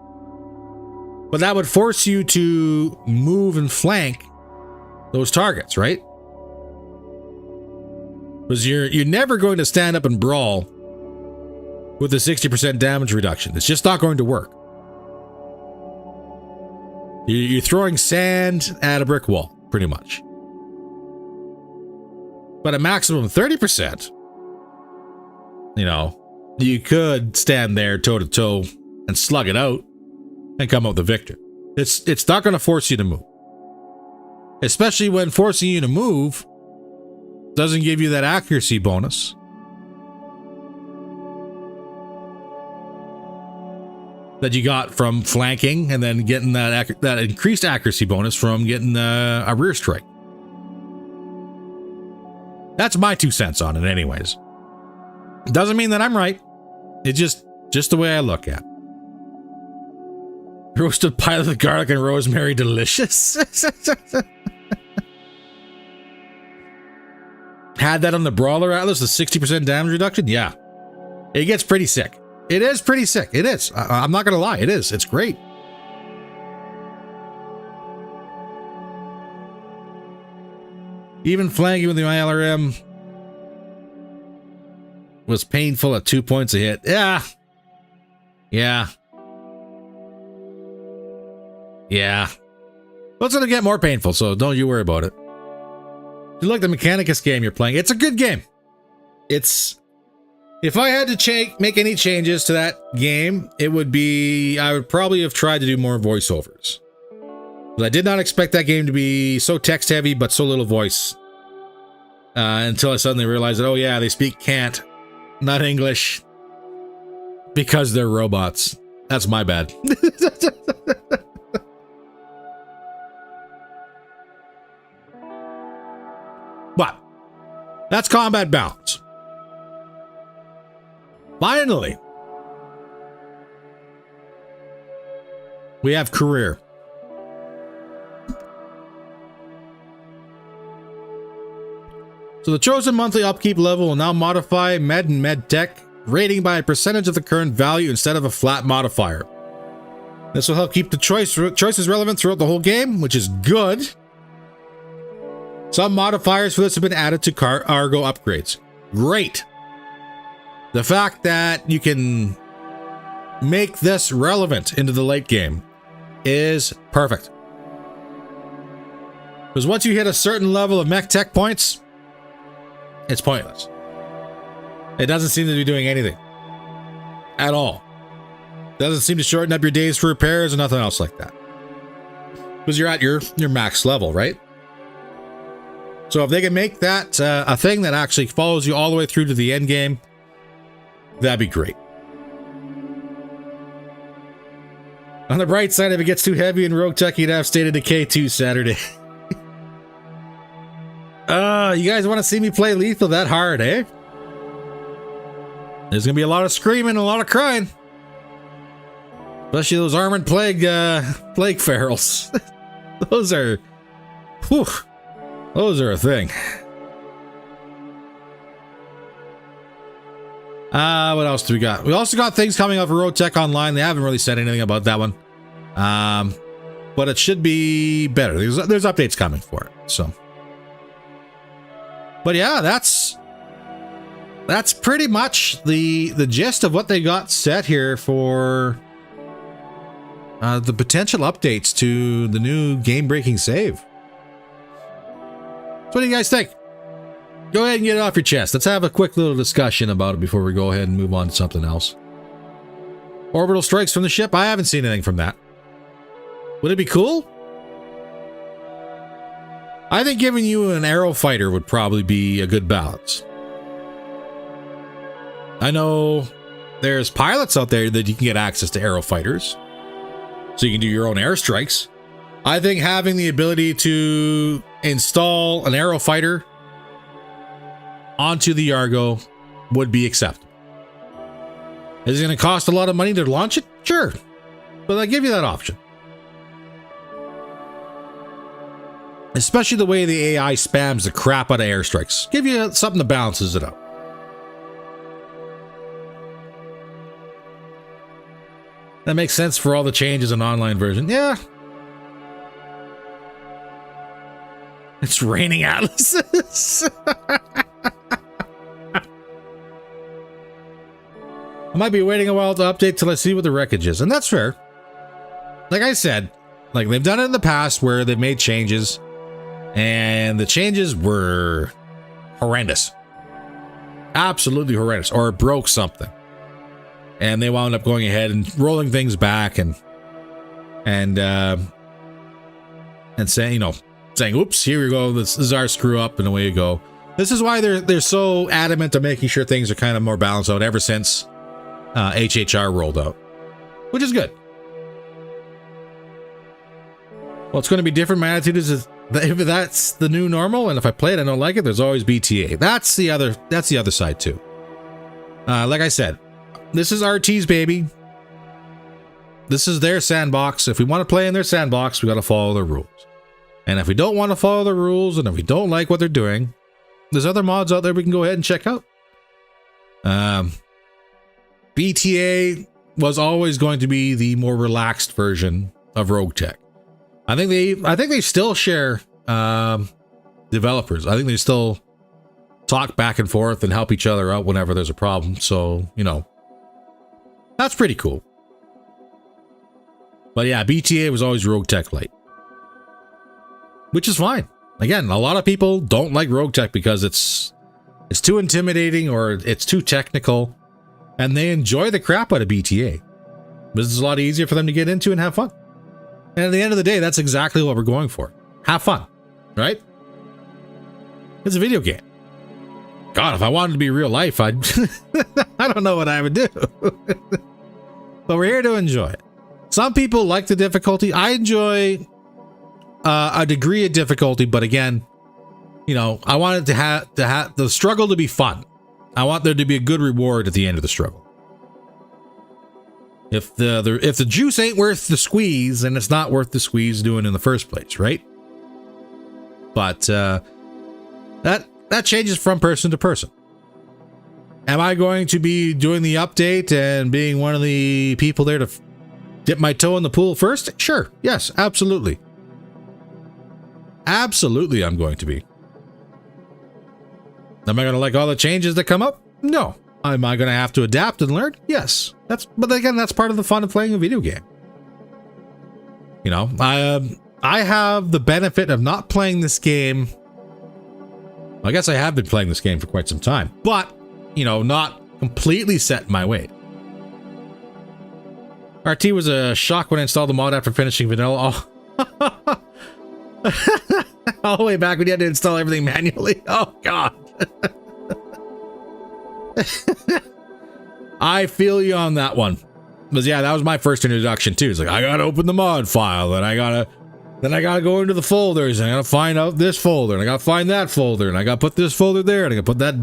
But that would force you to move and flank those targets, right? Because you're never going to stand up and brawl with a 60% damage reduction. It's just not going to work. You're throwing sand at a brick wall, pretty much. But a maximum 30%, you could stand there toe to toe and slug it out and come out the victor. It's not going to force you to move. Especially when forcing you to move doesn't give you that accuracy bonus. That you got from flanking and then getting that increased accuracy bonus from getting a rear strike. That's my 2 cents on it anyways. Doesn't mean that I'm right. It's just the way I look at it. Roasted pilot with garlic and rosemary, delicious. Had that on the Brawler Atlas, the 60% damage reduction? Yeah. It gets pretty sick. It is pretty sick. It is. I'm not going to lie. It is. It's great. Even flanking with the ILRM was painful at 2 points a hit. Yeah. Yeah. Yeah. Well, it's going to get more painful, so don't you worry about it. If you like the Mechanicus game you're playing, it's a good game. If I had to make any changes to that game, it would be, I would probably have tried to do more voiceovers. But I did not expect that game to be so text heavy, but so little voice. Until I suddenly realized that, oh yeah, they speak cant, not English, because they're robots. That's my bad. But that's combat balance. Finally, we have career. So the chosen monthly upkeep level will now modify med and med tech rating by a percentage of the current value instead of a flat modifier. This will help keep the choices relevant throughout the whole game, which is good. Some modifiers for this have been added to Argo upgrades. Great. The fact that you can make this relevant into the late game is perfect. Because once you hit a certain level of mech tech points, it's pointless. It doesn't seem to be doing anything at all. Doesn't seem to shorten up your days for repairs or nothing else like that. Because you're at your max level, right? So if they can make that a thing that actually follows you all the way through to the end game, that'd be great. On the bright side, if it gets too heavy in RogueTech, you'd have State of Decay 2 Saturday. You guys want to see me play lethal that hard, eh? There's going to be a lot of screaming and a lot of crying. Especially those armored plague ferals. Those are a thing. What else do we got? We also got things coming up for RogueTech Online. They haven't really said anything about that one. But it should be better. There's updates coming for it. So, but yeah, that's pretty much the gist of what they got set here for the potential updates to the new game-breaking save. What do you guys think? Go ahead and get it off your chest. Let's have a quick little discussion about it before we go ahead and move on to something else. Orbital strikes from the ship? I haven't seen anything from that. Would it be cool? I think giving you an aero fighter would probably be a good balance. I know there's pilots out there that you can get access to aero fighters, so you can do your own airstrikes. I think having the ability to install an aero fighter onto the Argo would be acceptable. Is it going to cost a lot of money to launch it? Sure, but I give you that option. Especially the way the AI spams the crap out of airstrikes. Give you something that balances it out. That makes sense for all the changes in online version. Yeah. It's raining atlases. I might be waiting a while to update till I see what the wreckage is. And that's fair. Like I said, like they've done it in the past where they've made changes. And the changes were horrendous. Absolutely horrendous. Or it broke something. And they wound up going ahead and rolling things back and saying, saying, oops, here we go. This is our screw up and away you go. This is why they're so adamant to making sure things are kind of more balanced out ever since HHR rolled out, which is good. Well, it's going to be different. My attitude is if that's the new normal, and if I play it, I don't like it, there's always BTA. That's the other side too. Like I said, this is RT's baby. This is their sandbox. If we want to play in their sandbox, we got to follow their rules. And if we don't want to follow the rules, and if we don't like what they're doing, there's other mods out there we can go ahead and check out. BTA was always going to be the more relaxed version of RogueTech. I think they still share developers. I think they still talk back and forth and help each other out whenever there's a problem. So, that's pretty cool. But yeah, BTA was always RogueTech light, which is fine. Again, a lot of people don't like RogueTech because it's too intimidating or it's too technical, and they enjoy the crap out of BTA. This is a lot easier for them to get into and have fun. And at the end of the day, that's exactly what we're going for. Have fun, right? It's a video game. God, if I wanted to be real life, I'd I don't know what I would do. But we're here to enjoy it. Some people like the difficulty. I enjoy a degree of difficulty, but again, I want it to have the struggle to be fun. I want there to be a good reward at the end of the struggle. If the juice ain't worth the squeeze, then it's not worth the squeeze doing in the first place, right? But that changes from person to person. Am I going to be doing the update and being one of the people there to dip my toe in the pool first? Sure. Yes, absolutely. Absolutely, I'm going to be. Am I going to like all the changes that come up? No. Am I going to have to adapt and learn? Yes. But again, that's part of the fun of playing a video game. I have the benefit of not playing this game. I guess I have been playing this game for quite some time, but not completely set in my way. RT was a shock when I installed the mod after finishing vanilla. Oh. All the way back when you had to install everything manually. Oh, God. I feel you on that one. But yeah, that was my first introduction too. It's like, I gotta open the mod file, and I gotta go into the folders, and I gotta find out this folder, and I gotta find that folder, and I gotta put this folder there, and I gotta put that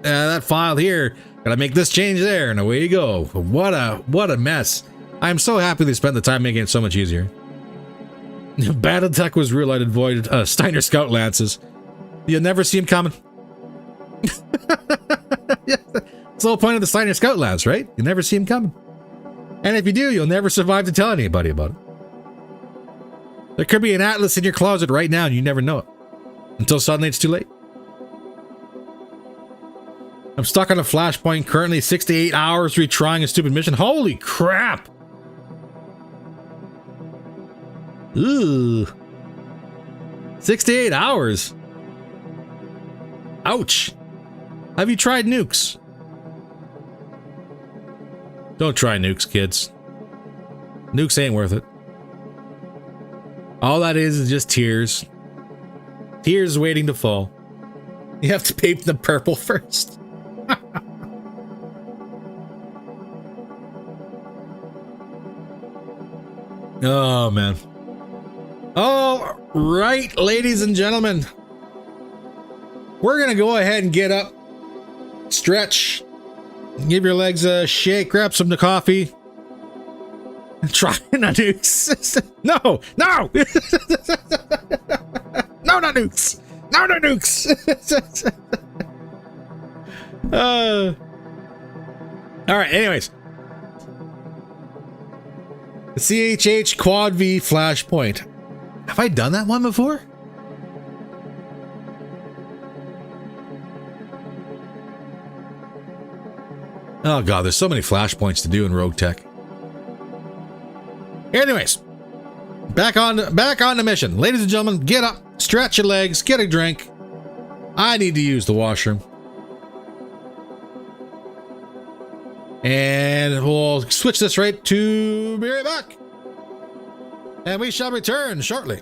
that file here, gotta make this change there, and away you go. What a mess. I'm so happy they spent the time making it so much easier. BattleTech was real. I'd avoided Steiner Scout Lances. You'll never see him coming. It's the whole point of the Steiner Scout Lance, right? You never see him coming. And if you do, you'll never survive to tell anybody about it. There could be an atlas in your closet right now and you never know it. Until suddenly it's too late. I'm stuck on a flashpoint currently 6 to 8 hours retrying a stupid mission. Holy crap! Ooh. 6 to 8 hours. Ouch. Have you tried nukes? Don't try nukes, kids. Nukes ain't worth it. All that is just tears. Tears waiting to fall. You have to paint them purple first. Oh, man. All right, ladies and gentlemen. We're going to go ahead and get up, stretch, give your legs a shake, grab some coffee, and try not nukes. No, no! No, not nukes! No, not nukes! All right, anyways. The CHH Quad V Flashpoint. Have I done that one before? Oh god, there's so many flashpoints to do in RogueTech. Anyways, back on the mission. Ladies and gentlemen, get up, stretch your legs, get a drink. I need to use the washroom. And we'll switch this right to be right back. And we shall return shortly.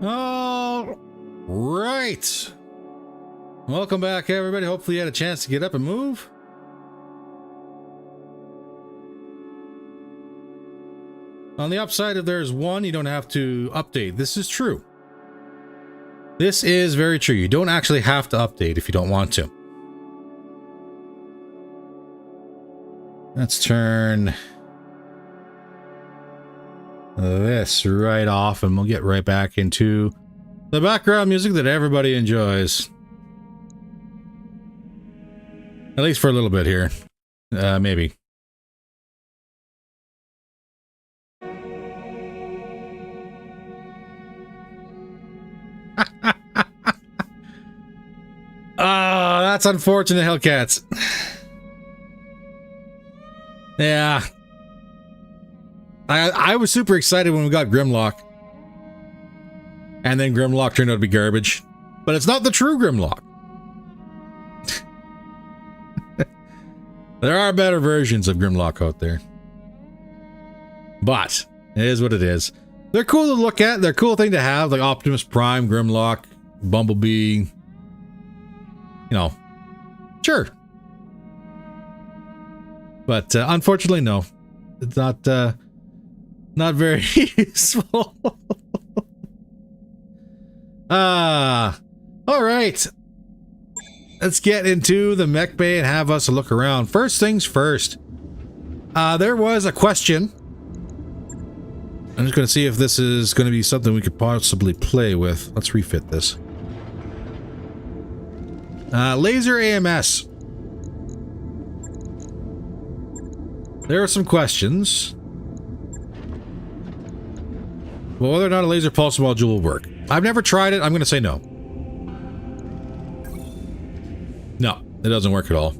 All right. Welcome back, everybody. Hopefully you had a chance to get up and move. On the upside, if there's one, you don't have to update. This is true. This is very true. You don't actually have to update if you don't want to. Let's turn this right off and we'll get right back into the background music that everybody enjoys. At least for a little bit here. Maybe. Oh, that's unfortunate, Hellcats. Yeah. I was super excited when we got Grimlock. And then Grimlock turned out to be garbage. But it's not the true Grimlock. There are better versions of Grimlock out there. But it is what it is. They're cool to look at. They're a cool thing to have. Like Optimus Prime, Grimlock, Bumblebee. You know. Sure. But unfortunately, no. It's not very useful. All right. Let's get into the mech bay and have us a look around. First things first. There was a question. I'm just going to see if this is going to be something we could possibly play with. Let's refit this. Laser AMS. There are some questions. Well, whether or not a laser pulse module will work. I've never tried it. I'm going to say no. No, it doesn't work at all.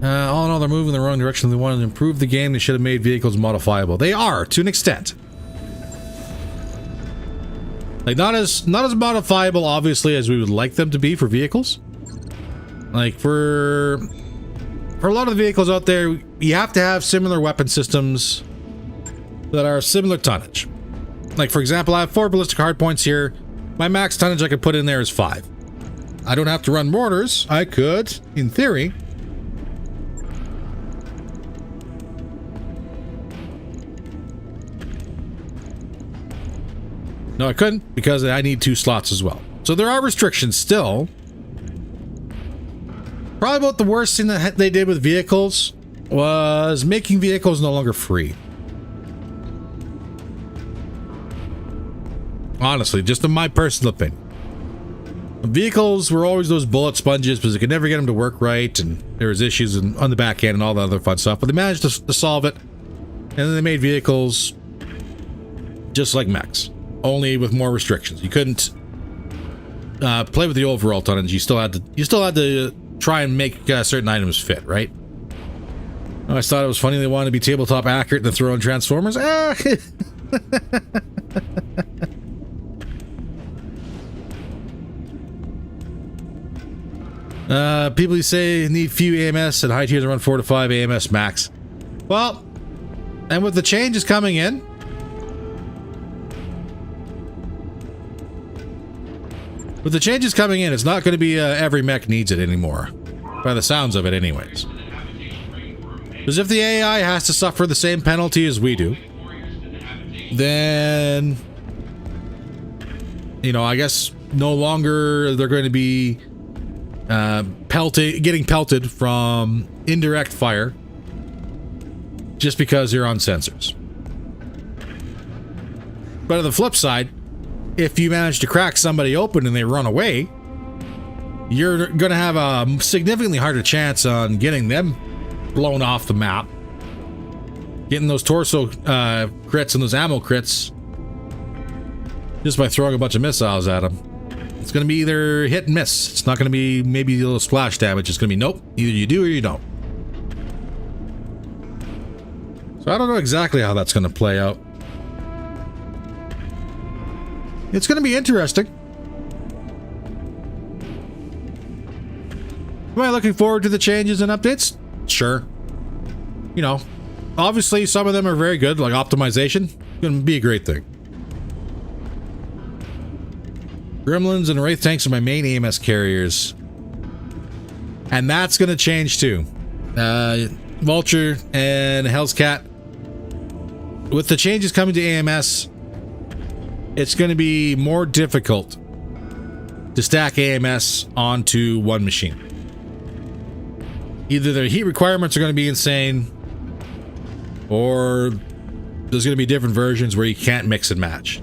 All in all, they're moving in the wrong direction. They wanted to improve the game. They should have made vehicles modifiable. They are, to an extent. Like, not as modifiable, obviously, as we would like them to be for vehicles. Like, for a lot of the vehicles out there, you have to have similar weapon systems that are similar tonnage. Like, for example, I have 4 ballistic hardpoints here. My max tonnage I could put in there is 5. I don't have to run mortars. I could, in theory. No, I couldn't, because I need 2 slots as well. So there are restrictions still. Probably about the worst thing that they did with vehicles was making vehicles no longer free. Honestly, just in my personal opinion. Vehicles were always those bullet sponges because they could never get them to work right, and there was issues on the back end and all the other fun stuff, but they managed to solve it, and then they made vehicles just like mechs. Only with more restrictions. You couldn't play with the overall tonnage. You still had to try and make certain items fit, right? I always thought it was funny they wanted to be tabletop accurate and throw in Transformers. People who say need few AMS and high tiers around 4 to 5 AMS max. Well, and with the changes coming in, it's not going to be every mech needs it anymore. By the sounds of it anyways. Because if the AI has to suffer the same penalty as we do, then, you know, I guess no longer they're going to be getting pelted from indirect fire just because you're on sensors. But on the flip side, if you manage to crack somebody open and they run away, you're going to have a significantly harder chance on getting them blown off the map. Getting those torso crits and those ammo crits just by throwing a bunch of missiles at them. It's going to be either hit and miss. It's not going to be maybe a little splash damage. It's going to be nope. Either you do or you don't. So I don't know exactly how that's going to play out. It's going to be interesting. Am I looking forward to the changes and updates? Sure. You know, obviously some of them are very good, like optimization. Gonna be a great thing. Gremlins and Wraith tanks are my main AMS carriers. And that's gonna change too. Vulture and Hell's Cat. With the changes coming to AMS, it's gonna be more difficult to stack AMS onto one machine. Either their heat requirements are going to be insane, or there's going to be different versions where you can't mix and match.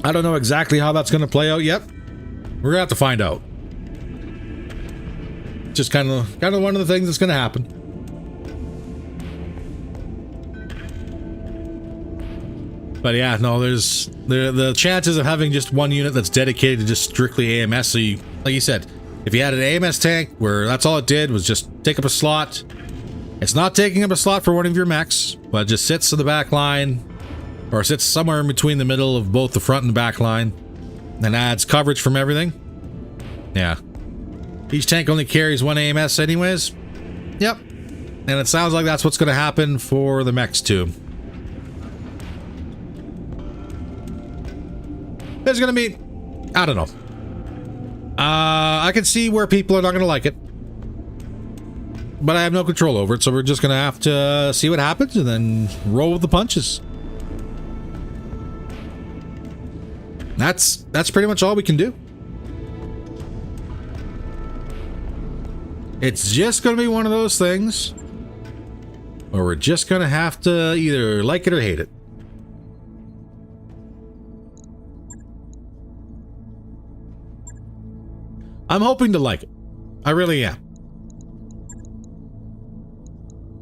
I don't know exactly how that's going to play out yet. We're going to have to find out. Just kind of one of the things that's going to happen. But yeah, no, there's the chances of having just one unit that's dedicated to just strictly AMS. So you, like you said, if you had an AMS tank where that's all it did was just take up a slot, it's not taking up a slot for one of your mechs, but it just sits in the back line or sits somewhere in between the middle of both the front and the back line and adds coverage from everything. Yeah. Each tank only carries one AMS anyways. Yep. And it sounds like that's what's going to happen for the mechs too. There's gonna be, I don't know. I can see where people are not gonna like it, but I have no control over it, so we're just gonna have to see what happens and then roll with the punches. That's pretty much all we can do. It's just gonna be one of those things where we're just gonna have to either like it or hate it. I'm hoping to like it. I really am.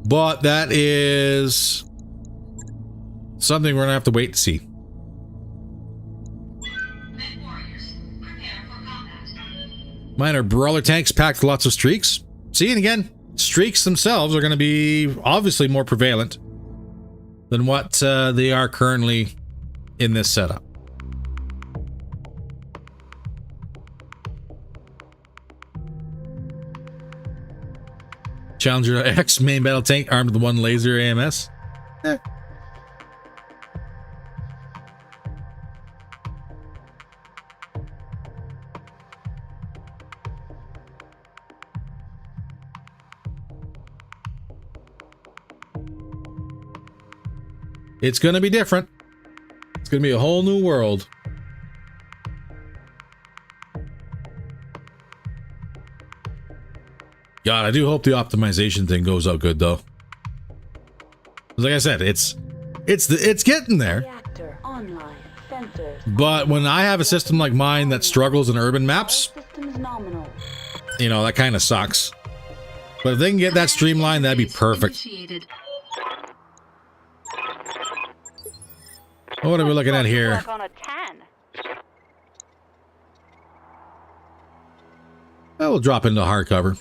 But that is something we're gonna have to wait to see. Mine are brawler tanks packed with lots of streaks. See, and again, streaks themselves are gonna be obviously more prevalent than what they are currently in this setup. Challenger X main battle tank armed with one laser AMS. It's gonna be different. It's gonna be a whole new world. God, I do hope the optimization thing goes out good though. Like I said, it's getting there. But when I have a system like mine that struggles in urban maps, you know, that kind of sucks. But if they can get that streamlined, that'd be perfect. What are we looking at here? Oh, we'll drop into hardcover.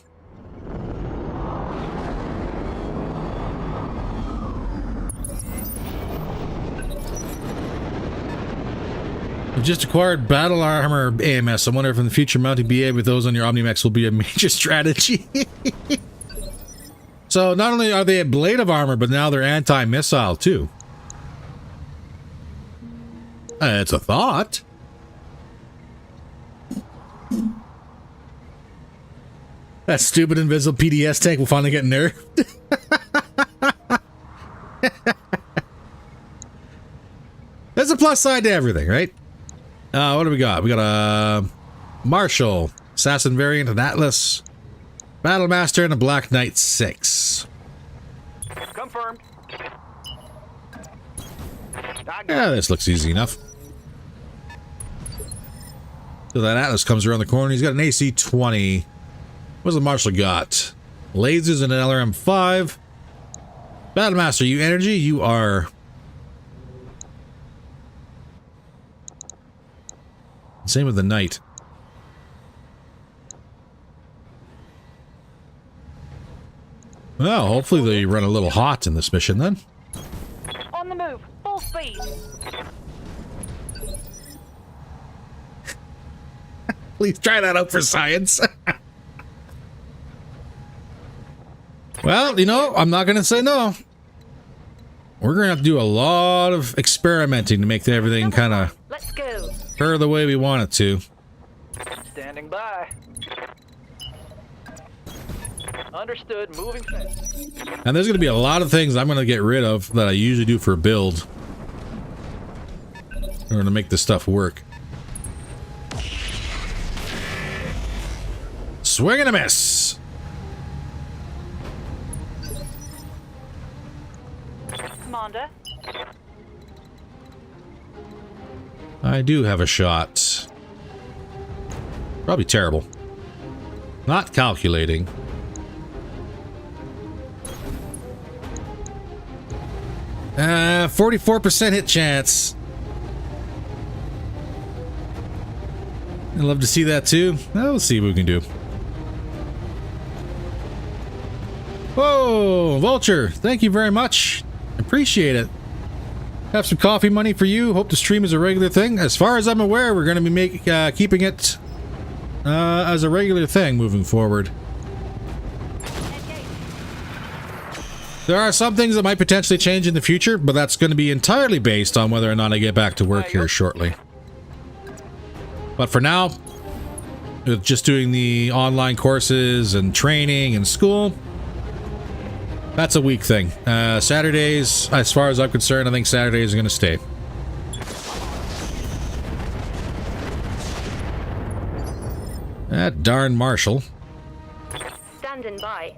You've just acquired battle armor AMS. I wonder if in the future mounting BA with those on your Omnimex will be a major strategy. So not only are they a blade of armor, but now they're anti-missile too. It's a thought. That stupid invisible PDS tank will finally get nerfed. There's a plus side to everything, right? What do we got? We got a Marshall, Assassin variant, an Atlas, Battlemaster, and a Black Knight 6. Confirmed. Yeah, this looks easy enough. So that Atlas comes around the corner. He's got an AC-20. What's the Marshall got? Lasers and an LRM-5. Battlemaster, you energy? You are... Same with the Knight. Well, hopefully they run a little hot in this mission then. On the move, full speed. Please try that out for science. Well, you know, I'm not going to say no. We're going to have to do a lot of experimenting to make everything kind of Let's go. her the way we want it to. Standing by. Understood. Moving fast. And there's going to be a lot of things I'm going to get rid of that I usually do for a build in order to make this stuff work. Swing and a miss. Commander. I do have a shot. Probably terrible. Not calculating. Uh, 44% hit chance. I'd love to see that too. We'll see what we can do. Whoa, Vulture, thank you very much. Appreciate it. Have some coffee money for you. Hope the stream is a regular thing. As far as I'm aware, we're going to be keeping it as a regular thing moving forward. There are some things that might potentially change in the future, but that's going to be entirely based on whether or not I get back to work here shortly. But for now, with just doing the online courses and training and school, that's a week thing. Saturdays, as far as I'm concerned, I think Saturdays are going to stay. That darn Marshal. Standing by.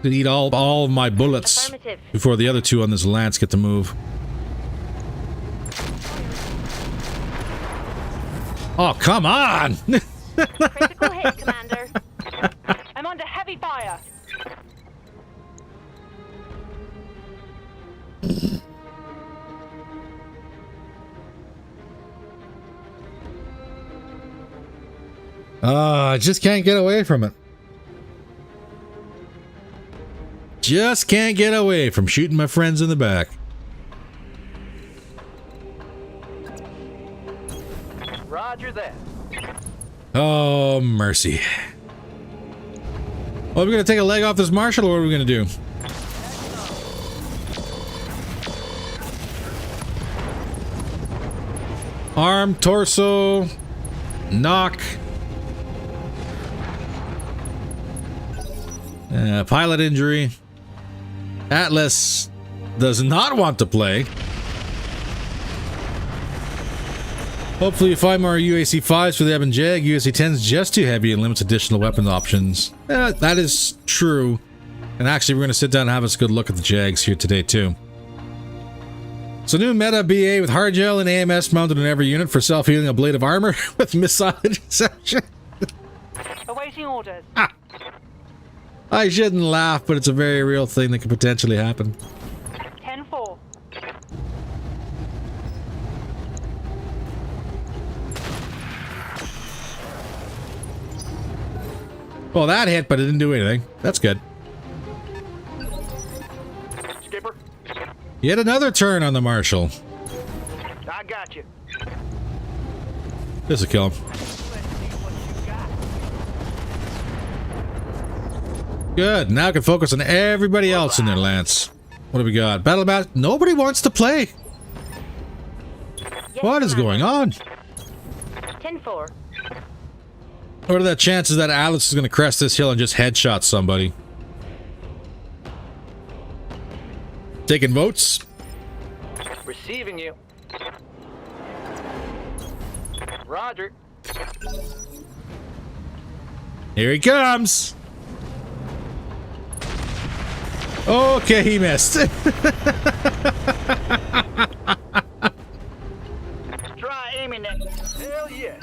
Could eat all of my bullets Affirmative. before the other two on this lance get to move. Oh, come on! Critical hit, Commander. I'm under heavy fire. I just can't get away from it. Just can't get away from shooting my friends in the back. Roger that. Oh, mercy. Well, are we going to take a leg off this Marshal, or what are we going to do? Arm, torso, knock. Pilot injury. Atlas does not want to play. Hopefully you find more UAC 5s for the Ebon Jag. UAC 10's just too heavy and limits additional weapon options. That is true. And actually, we're going to sit down and have us a good look at the Jags here today, too. So new meta BA with hard gel and AMS mounted in every unit for self-healing ablative armor with missile interception. Awaiting orders. I shouldn't laugh, but it's a very real thing that could potentially happen. 10-4. Well, that hit, but it didn't do anything. That's good. Skipper. Yet another turn on the Marshal. I got you. This'll kill him. Good. Now I can focus on everybody else in their lance. What do we got? Battle Bat. Nobody wants to play. Yes, What is going on? 10-4. What are the chances that Atlas is going to crest this hill and just headshot somebody? Taking votes? Receiving you. Roger. Here he comes. Okay, he missed. Try aiming it. Hell yeah.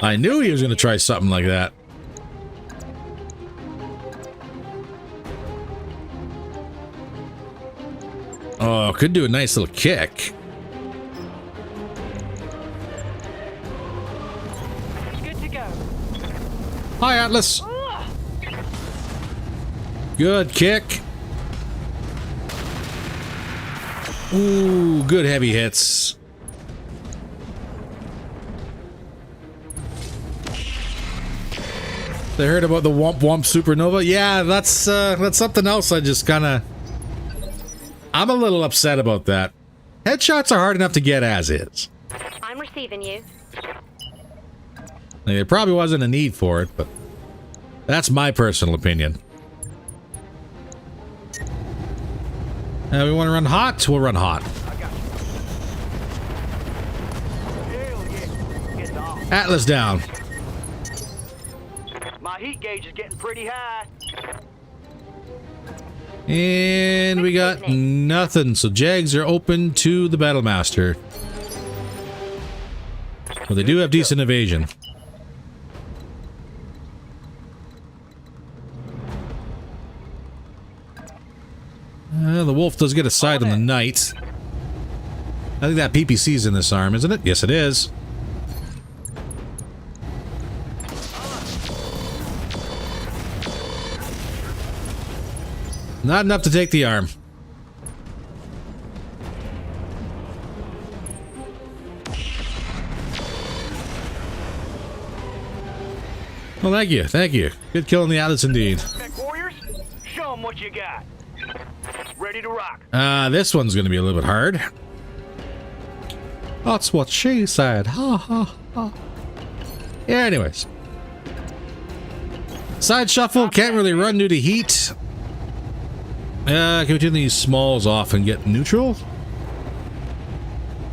I knew he was going to try something like that. Oh, could do a nice little kick. Good to go. Hi, Atlas. Good kick. Ooh, good heavy hits. They heard about the Womp Womp Supernova. Yeah, that's something else. I'm a little upset about that. Headshots are hard enough to get as is. I'm receiving you. There probably wasn't a need for it, but that's my personal opinion. We want to run hot? We'll run hot. Atlas down. My heat gauge is getting pretty high. And we got nothing, so Jags are open to the Battlemaster. Well, they do have decent evasion. The Wolf does get a sight on the Knight. I think that PPC's in this arm, isn't it? Yes, it is. Not enough to take the arm. Well, thank you. Thank you. Good kill on the Atlas indeed. Tech warriors, show them what you got. Ready to rock. This one's going to be a little bit hard. That's what she said. Ha ha ha. Yeah, anyways. Side shuffle, can't really run due to heat. Can we turn these smalls off and get neutral?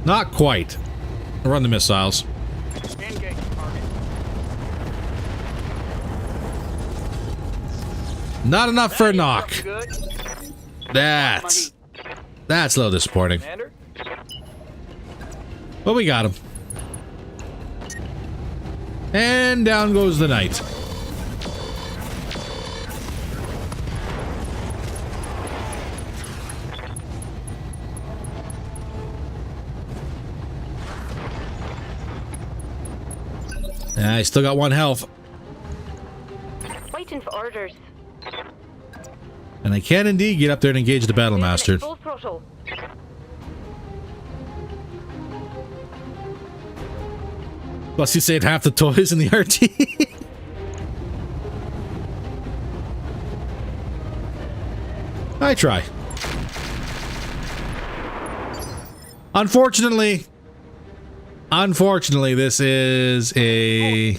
Not quite. Run the missiles. Engage target. Not enough for a knock. Good. That's a little disappointing. Commander? But we got him. And down goes the Knight. I still got 1 health. Waiting for orders. And I can indeed get up there and engage the Battlemaster. Full throttle. Plus, you saved half the toys in the RT. I try. Unfortunately, this is a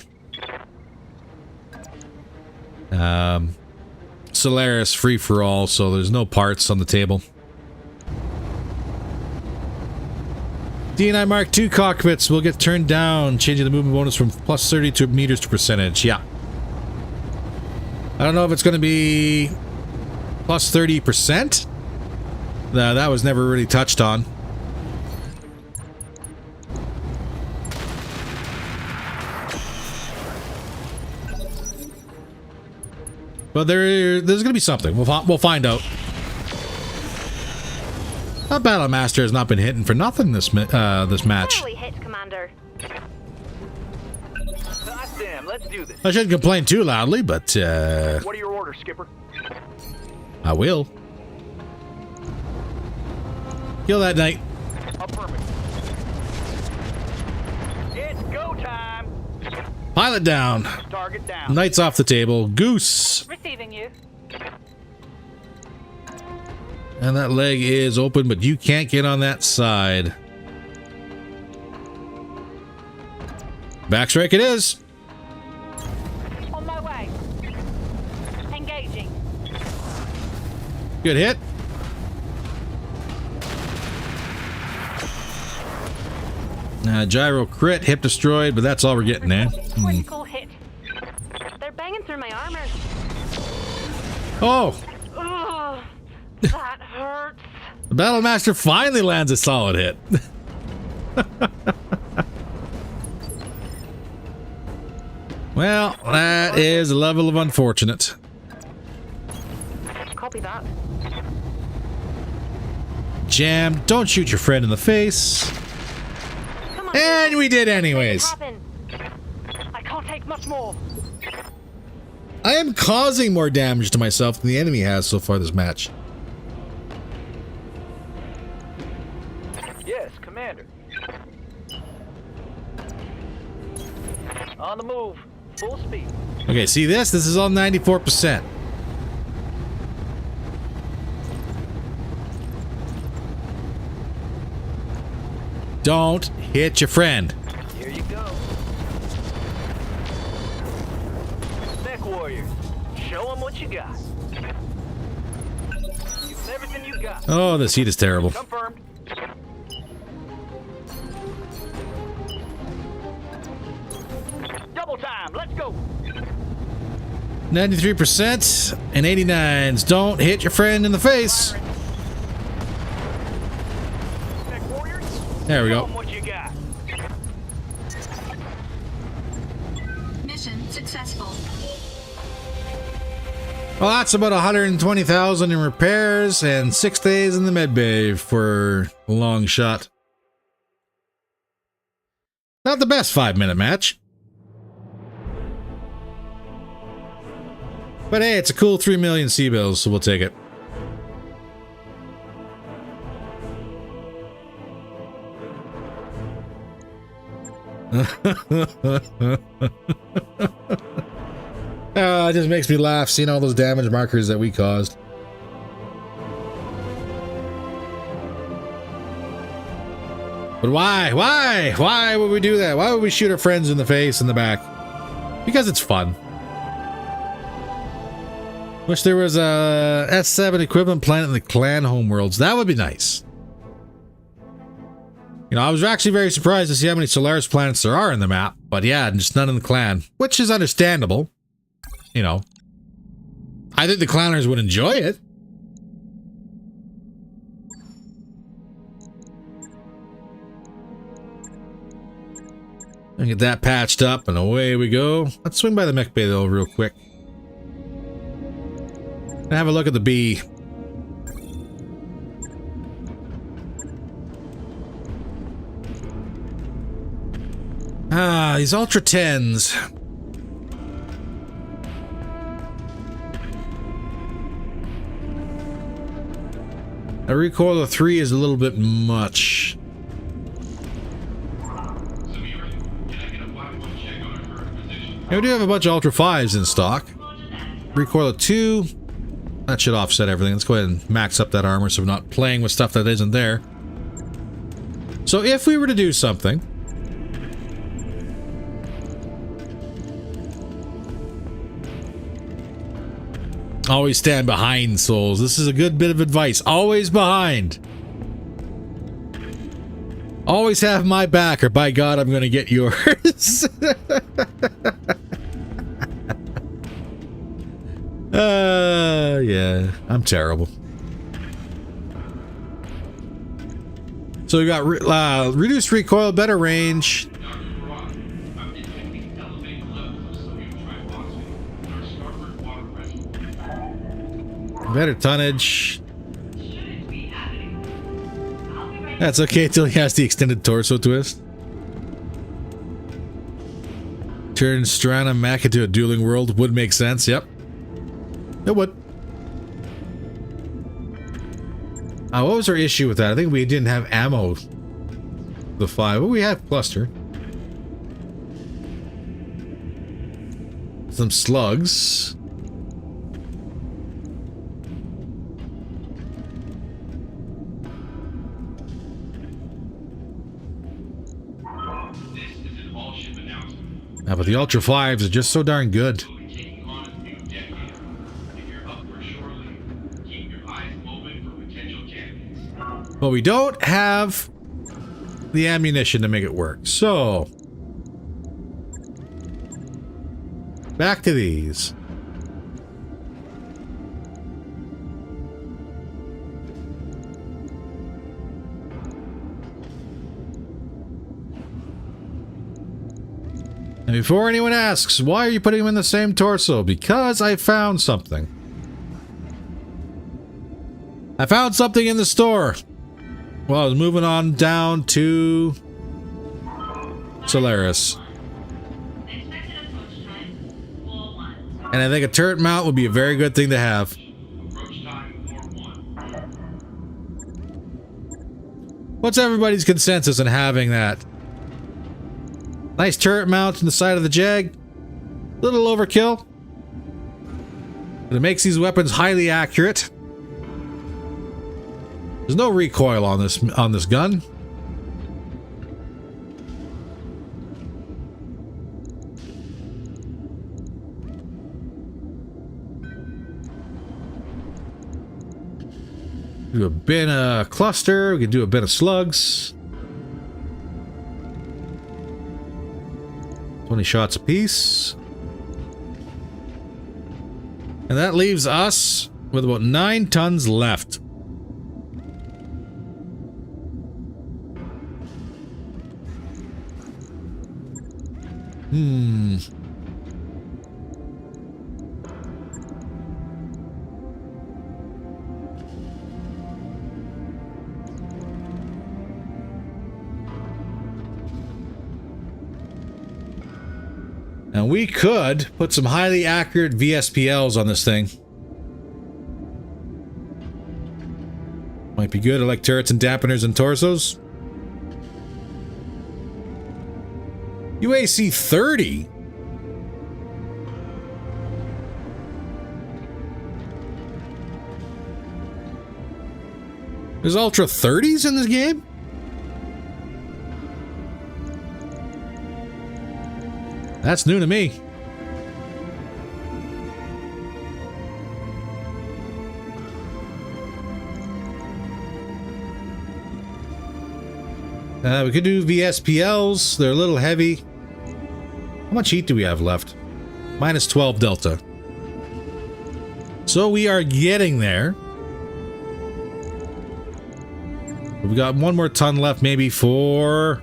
Solaris free-for-all, so there's no parts on the table. D9 Mark II cockpits will get turned down, changing the movement bonus from plus 30 to meters to percentage. Yeah. I don't know if it's going to be plus 30%. That was never really touched on. But there's going to be something. We'll find out. That Battlemaster has not been hitting for nothing this match. Thoroughly hit, Commander. Goddamn, let's do this. I shouldn't complain too loudly, but What are your orders, Skipper? I will. Kill that Knight. Affirmative. It's go time. Pilot down. Target down. Knight's off the table. Goose. Receiving you. And that leg is open, but you can't get on that side. Backstrike it is. On my way. Engaging. Good hit. Gyro crit, hip destroyed, but that's all we're getting there. Critical hit. They're banging through my armor. Oh, Ugh, that hurts. the Battlemaster finally lands a solid hit. Well, that is a level of unfortunate. Copy that. Jam, don't shoot your friend in the face. Come on. And we did anyways. Happen. I can't take much more. I am causing more damage to myself than the enemy has so far this match. Yes, Commander. On the move. Full speed. Okay, see this? This is all 94%. Don't hit your friend. Here you go. Mech warriors, show them what you got. Use everything you got. Oh, this heat is terrible. Confirmed. Double time, let's go. 93% and 89s. Don't hit your friend in the face. Mech warriors, There we show go. 'em what you got. Mission successful. Well, that's about 120,000 in repairs and 6 days in the med bay for a long shot. Not the best 5-minute match. But hey, it's a cool 3 million C-bills, so we'll take it. It just makes me laugh seeing all those damage markers that we caused. But why? Why? Why would we do that? Why would we shoot our friends in the face and the back? Because it's fun. Wish there was a S7 equivalent planet in the clan homeworlds. That would be nice. You know, I was actually very surprised to see how many Solaris planets there are in the map. But yeah, just none in the clan. Which is understandable. You know. I think the clanners would enjoy it. Get that patched up and away we go. Let's swing by the mech bay though real quick. And have a look at the B. Ah, these Ultra 10s. A recoil of 3 is a little bit much. Yeah, we do have a bunch of Ultra 5s in stock. Recoil of 2. That should offset everything. Let's go ahead and max up that armor so we're not playing with stuff that isn't there. So if we were to do something... Always stand behind, souls. This is a good bit of advice. Always behind. Always have my back, or by God, I'm going to get yours. Yeah, I'm terrible. So we got reduced recoil, better range. Better tonnage. That's okay until he has the extended torso twist. Turn Strana Mac into a dueling world would make sense, yep. It would. What was our issue with that? I think we didn't have ammo. The 5. Well, we have cluster. Some slugs. But the Ultra 5s are just so darn good. But we don't have the ammunition to make it work. So, back to these. And before anyone asks, why are you putting them in the same torso? Because I found something. I found something in the store. Well, I was moving on down to Solaris. And I think a turret mount would be a very good thing to have. What's everybody's consensus on having that? Nice turret mount on the side of the Jag. Little overkill. But it makes these weapons highly accurate. There's no recoil on this gun. Do a bin of cluster. We can do a bin of slugs. 20 shots apiece. And that leaves us with about 9 tons left. And we could put some highly accurate VSPLs on this thing. Might be good. I like turrets and dampeners and torsos. UAC 30. There's Ultra 30s in this game? That's new to me. We could do VSPLs. They're a little heavy. How much heat do we have left? Minus 12 delta. So we are getting there. We've got 1 more ton left, maybe for...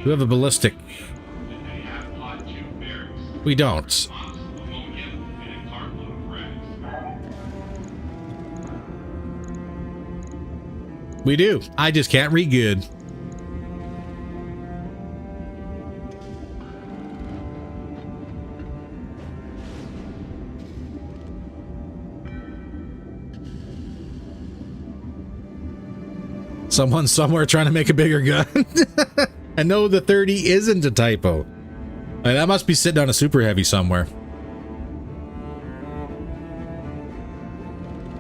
We have a ballistic. We don't. We do. I just can't read good. Someone somewhere trying to make a bigger gun. I know the 30 isn't a typo. That must be sitting on a super heavy somewhere.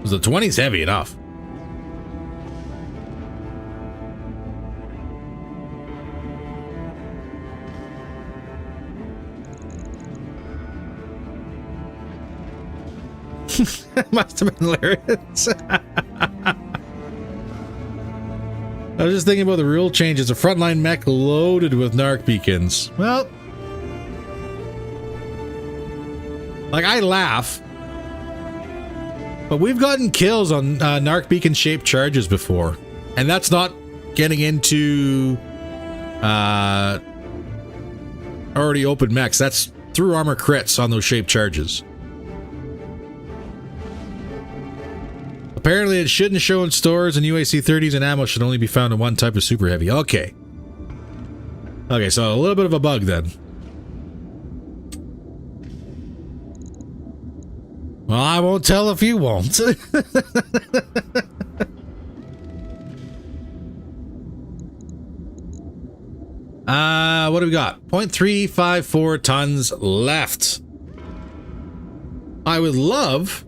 The 20's heavy enough. Must have been hilarious. I was just thinking about the rule changes. A frontline mech loaded with narc beacons. Well, like, I laugh, but we've gotten kills on narc beacon shaped charges before, and that's not getting into already open mechs. That's through armor crits on those shaped charges. Apparently it shouldn't show in stores, and UAC 30s and ammo should only be found in one type of super heavy. Okay. Okay, so a little bit of a bug then. Well, I won't tell if you won't. What do we got? 0.354 tons left. I would love...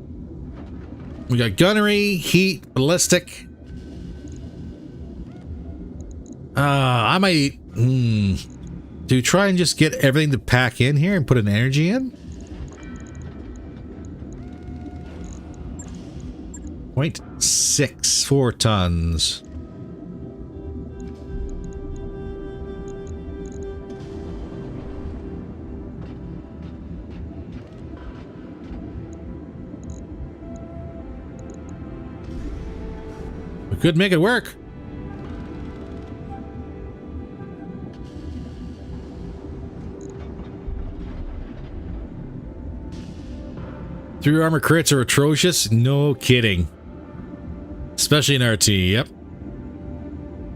We got gunnery, heat, ballistic. I might... do try and just get everything to pack in here and put an energy in? 0.64 tons. We could make it work. Through armor crits are atrocious? No kidding. Especially in RT, yep.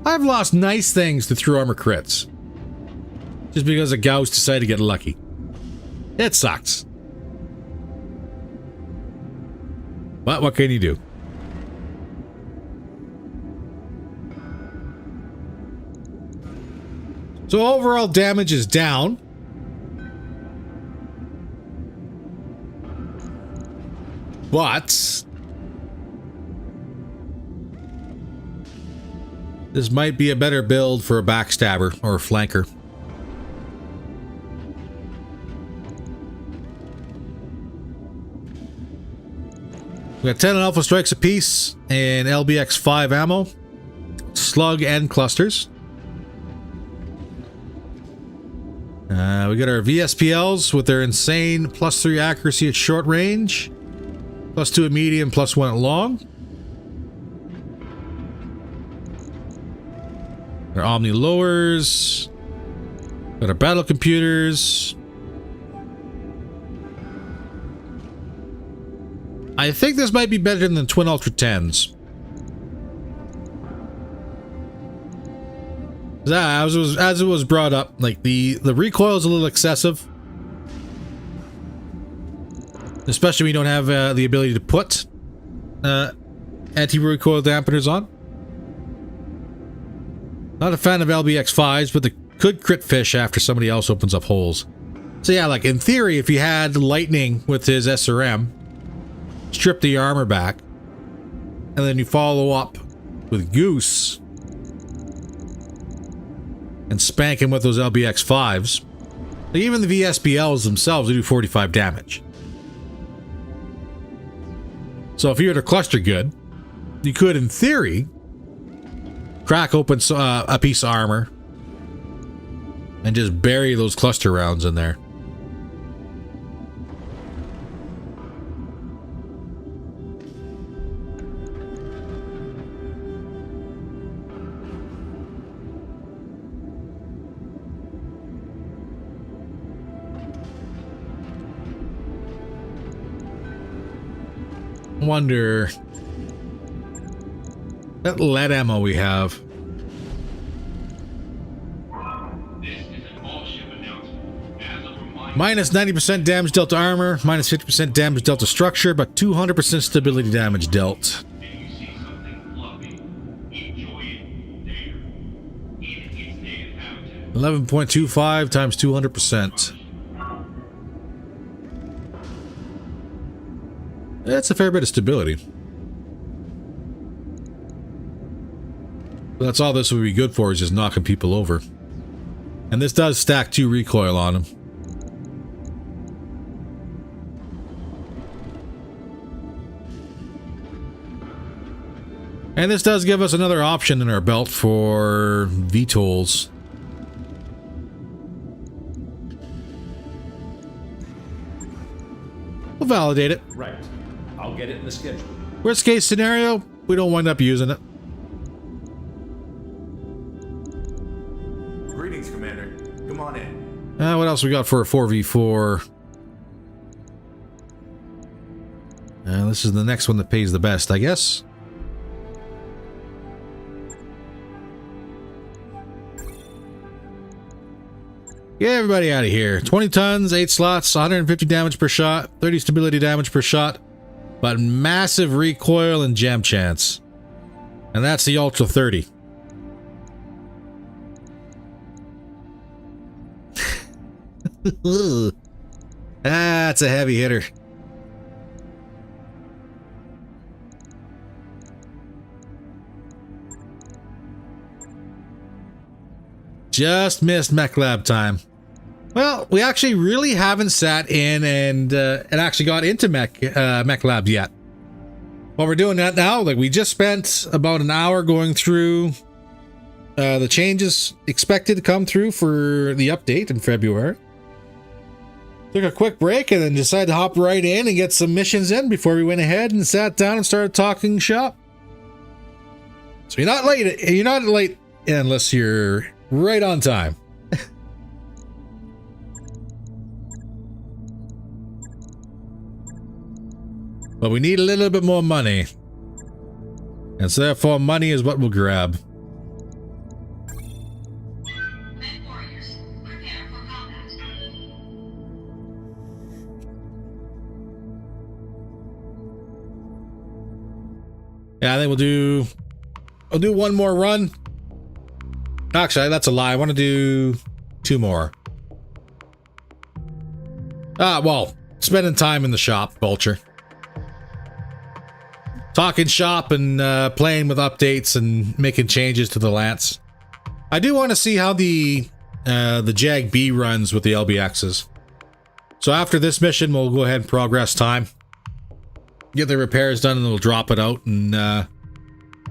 I've lost nice things to through armor crits. Just because a Gauss decided to get lucky. It sucks. But what can you do? So overall damage is down. But this might be a better build for a backstabber or a flanker. We got 10 Alpha Strikes apiece and LBX 5 ammo, slug and clusters. We got our VSPLs with their insane +3 accuracy at short range, +2 at medium, +1 at long. Our Omni lowers. Got our battle computers. I think this might be better than the Twin Ultra 10s. As it was brought up, like the recoil is a little excessive, especially when you don't have the ability to put anti-recoil dampeners on. Not a fan of LBX 5s, but they could crit fish after somebody else opens up holes. So yeah, like in theory, if you had Lightning with his SRM, strip the armor back, and then you follow up with Goose and spank him with those LBX 5s. Even the VSBLs themselves, they do 45 damage. So if you were to cluster good, you could, in theory, crack open a piece of armor and just bury those cluster rounds in there. Wonder that lead ammo we have. Minus 90% damage dealt to armor, minus 50% damage dealt to structure, but 200% stability damage dealt. 11.25 times 200%. That's a fair bit of stability. But that's all this would be good for, is just knocking people over. And this does stack 2 recoil on him. And this does give us another option in our belt for VTOLs. We'll validate it. Right. I'll get it in the schedule. Worst case scenario, we don't wind up using it. Greetings, Commander. Come on in. What else we got for a 4v4? This is the next one that pays the best, I guess. Get everybody out of here. 20 tons, 8 slots, 150 damage per shot, 30 stability damage per shot, but massive recoil and jam chance. And that's the Ultra 30. That's a heavy hitter. Just missed mech lab time. Well, we actually really haven't sat in and actually got into mech lab yet. While we're doing that now, like we just spent about an hour going through the changes expected to come through for the update in February. Took a quick break and then decided to hop right in and get some missions in before we went ahead and sat down and started talking shop. So you're not late unless you're right on time. But we need a little bit more money. And so therefore money is what we'll grab. Warriors, prepare for combat. Yeah, I think I'll do one more run. Actually, that's a lie. I want to do 2 more. Well, spending time in the shop, Vulture. talking shop and playing with updates and making changes to the Lance. I do want to see how the Jag B runs with the LBXs. So after this mission, we'll go ahead and progress time. Get the repairs done and we'll drop it out and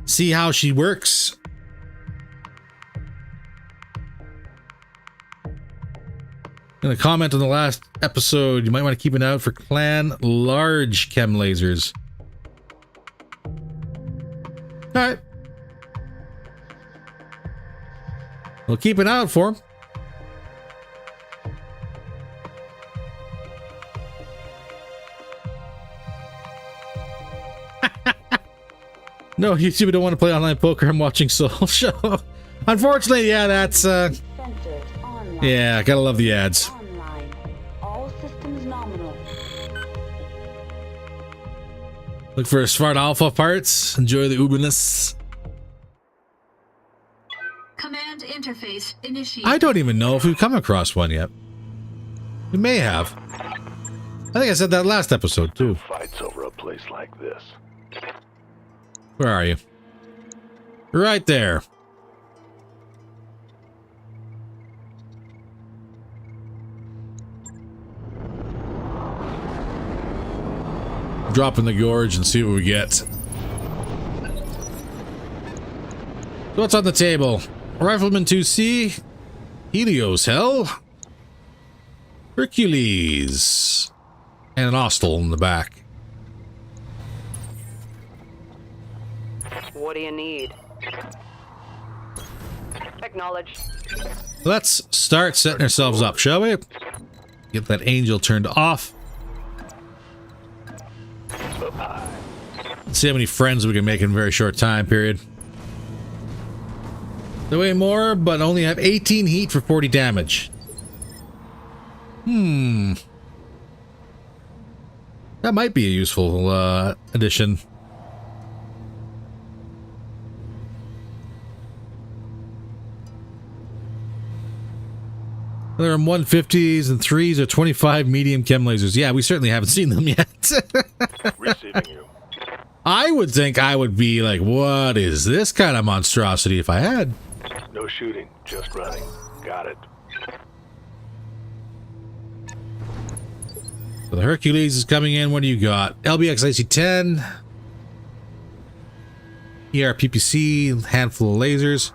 see how she works. Gonna comment on the last episode. You might want to keep an eye out for clan large chem lasers. Alright. We'll keep an eye out for them. No, YouTube don't want to play online poker. I'm watching Soul Show. Unfortunately, yeah, that's yeah, gotta love the ads. Online. All systems nominal. Look for smart alpha parts. Enjoy the uberness. Command interface initiated. I don't even know if we've come across one yet. We may have. I think I said that last episode too. Fights over a place like this. Where are you? Right there. Drop in the gorge and see what we get. So what's on the table? Rifleman 2C, Helios Hell, Hercules, and an Hostel in the back. What do you need? Acknowledge. Let's start setting ourselves up, shall we? Get that angel turned off. Let's see how many friends we can make in a very short time period. They weigh more, but only have 18 heat for 40 damage. That might be a useful addition. There are 150s and 3s or 25 medium chem lasers. Yeah, we certainly haven't seen them yet. Receiving you. I would think I would be like, what is this kind of monstrosity if I had? No shooting, just running. Got it. So the Hercules is coming in. What do you got? LBX AC-10. ERPPC, handful of lasers.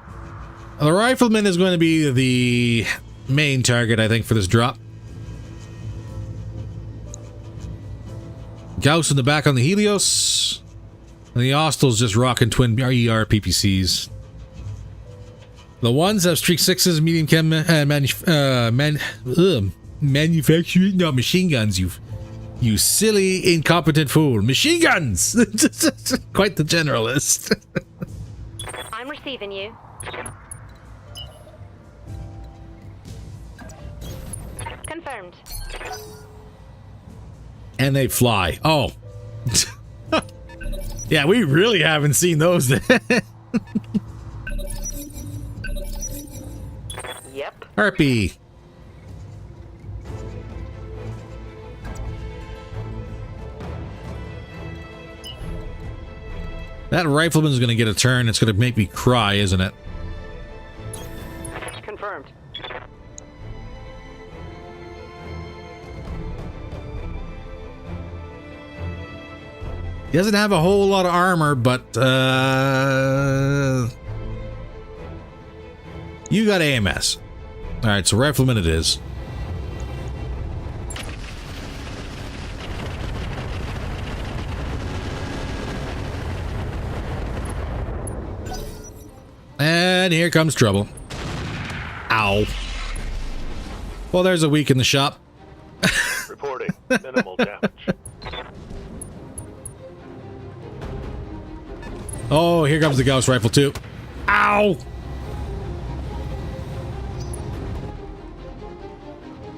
The Rifleman is going to be the main target, I think, for this drop. Gauss in the back on the Helios. And the Hostel's just rocking twin ERPPCs. The ones have streak 6s, medium chem, manufacturing, no, machine guns, you silly, incompetent fool. Machine guns! Quite the generalist. I'm receiving you. Confirmed. And they fly. Oh. Yeah, we really haven't seen those then. Yep. Harpy. That Rifleman's gonna get a turn. It's gonna make me cry, isn't it? Confirmed. He doesn't have a whole lot of armor, but you got AMS. Alright, so Rifleman it is. And here comes trouble. Ow. Well, there's a weak in the shop. Reporting. Minimal damage. Oh, here comes the Gauss rifle too. Ow!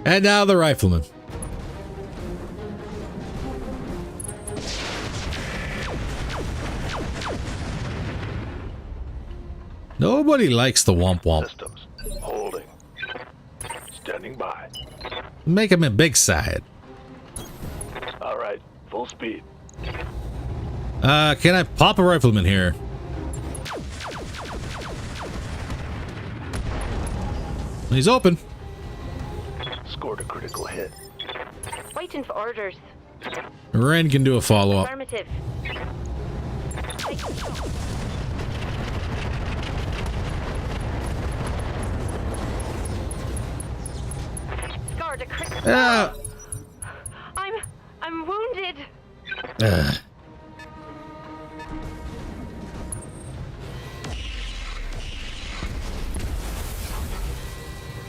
And now the Rifleman. Nobody likes the Womp Womp. Systems. Holding. Standing by. Make him a big side. All right. Full speed. Can I pop a rifleman here? He's open. Scored a critical hit. Waiting for orders. Ren can do a follow-up. Affirmative. Scored a critical. I'm wounded.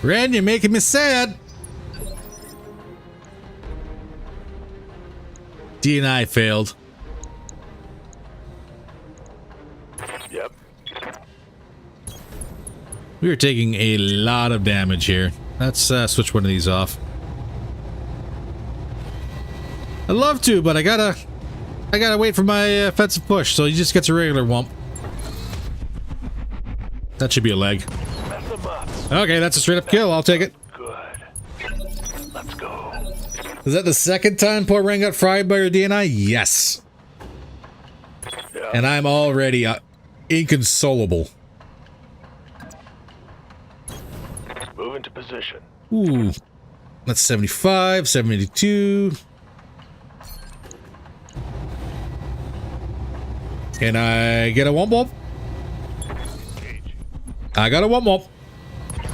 Ren, you're making me sad. D&I failed. Yep. We are taking a lot of damage here. Let's switch one of these off. I'd love to, but I gotta wait for my offensive push, so he just gets a regular wump. That should be a leg. Mess them up. Okay, that's a straight up kill. I'll take it. Good. Let's go. Is that the second time poor Ren got fried by your DNI? Yes. Yeah. And I'm already inconsolable. Move into position. Ooh. That's 75, 72. Can I get a wump wump? Engage. I got a wump wump.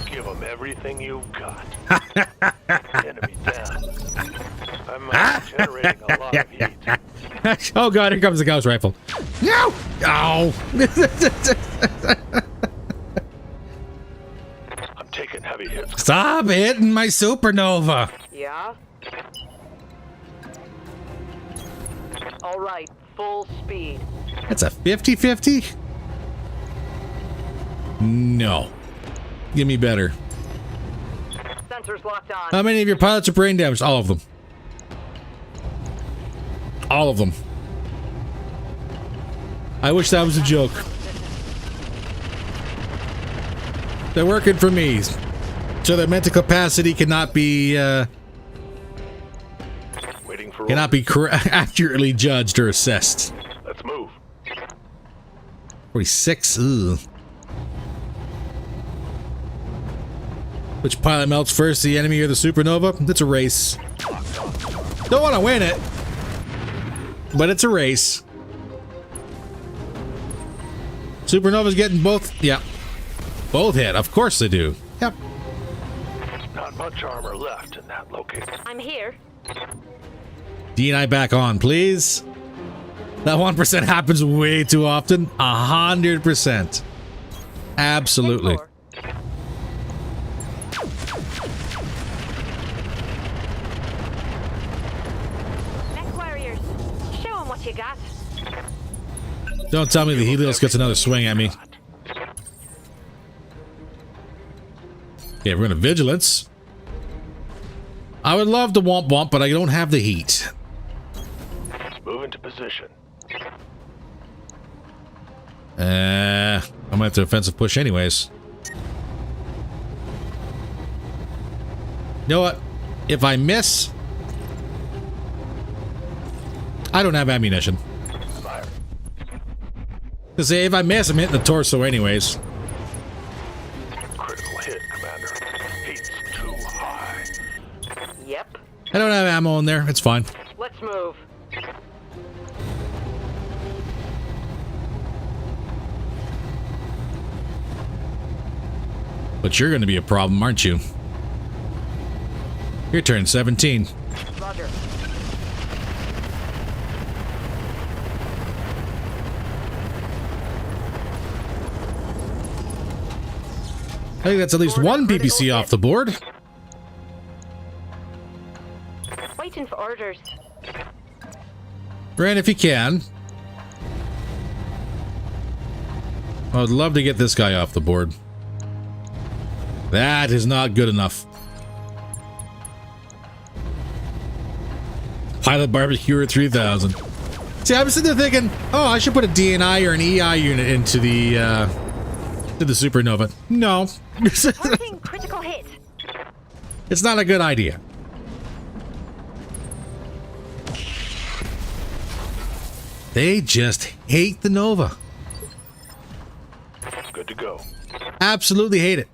Give them everything you've got. Enemy down. I'm generating a lot of heat. Oh god, here comes the ghost rifle. No! Oh! I'm taking heavy hits. Stop hitting my supernova! Yeah. All right, full speed. That's a 50-50? No. Give me better. Sensors locked on. How many of your pilots are brain damaged? All of them. All of them. I wish that was a joke. They're working for me. So their mental capacity cannot be Waiting for accurately judged or assessed. Let's move. 46. Ugh. Which pilot melts first, the enemy or the supernova? It's a race. Don't want to win it, but it's a race. Supernova's getting both. Yeah. Both hit. Of course they do. Yep. Not much armor left in that location. I'm here. D&I back on, please. That 1% happens way too often. 100%. Absolutely. Neck warriors, show them what you got. Don't tell me the Helios gets another swing at me. Okay, we're gonna vigilance. I would love to womp womp, but I don't have the heat. Move into position. I'm gonna have to offensive push anyways. You know what? If I miss, I don't have ammunition. Fire. Cause if I miss, I'm hitting the torso anyways. Critical hit, Commander. Heat's too high. Yep. I don't have ammo in there. It's fine. Let's move. But you're gonna be a problem, aren't you? Your turn, 17. Roger. I think that's at least one PPC off the board. Waiting for orders. Brand, if you can. I would love to get this guy off the board. That is not good enough. Pilot Barbecuer 3000. See, I'm sitting there thinking, oh, I should put a DNI or an EI unit into the supernova. No. Targeting critical hit. It's not a good idea. They just hate the Nova. Good to go. Absolutely hate it.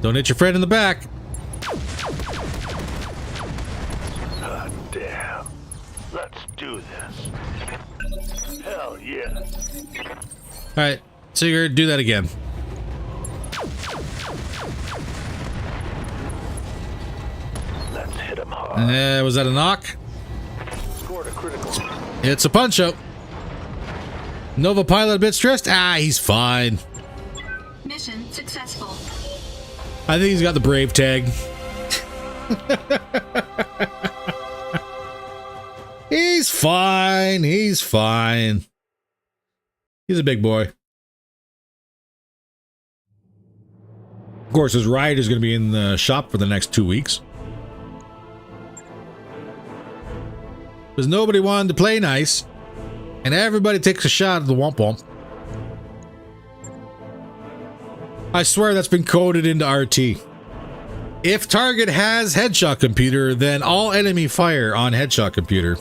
Don't hit your friend in the back. Ah, damn. Let's do this. Hell yeah. Alright, so you're gonna do that again. Let's hit him hard. Was that a knock? Scored a critical. It's a punch out. Nova pilot a bit stressed? Ah, he's fine. Mission successful. I think he's got the brave tag. He's fine. He's fine. He's a big boy. Of course, his ride is going to be in the shop for the next 2 weeks. Because nobody wanted to play nice. And everybody takes a shot at the womp womp. I swear that's been coded into RT. If target has headshot computer, then all enemy fire on headshot computer.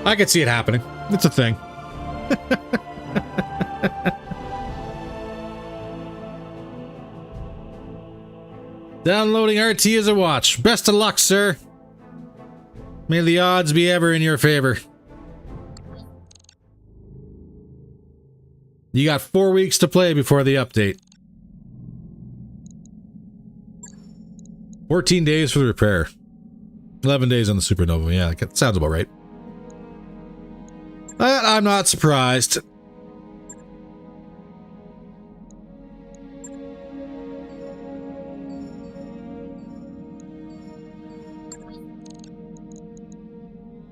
I could see it happening. It's a thing. Downloading RT as a watch. Best of luck, sir. May the odds be ever in your favor. You got 4 weeks to play before the update. 14 days for the repair. 11 days on the Supernova. Yeah, that sounds about right. But I'm not surprised.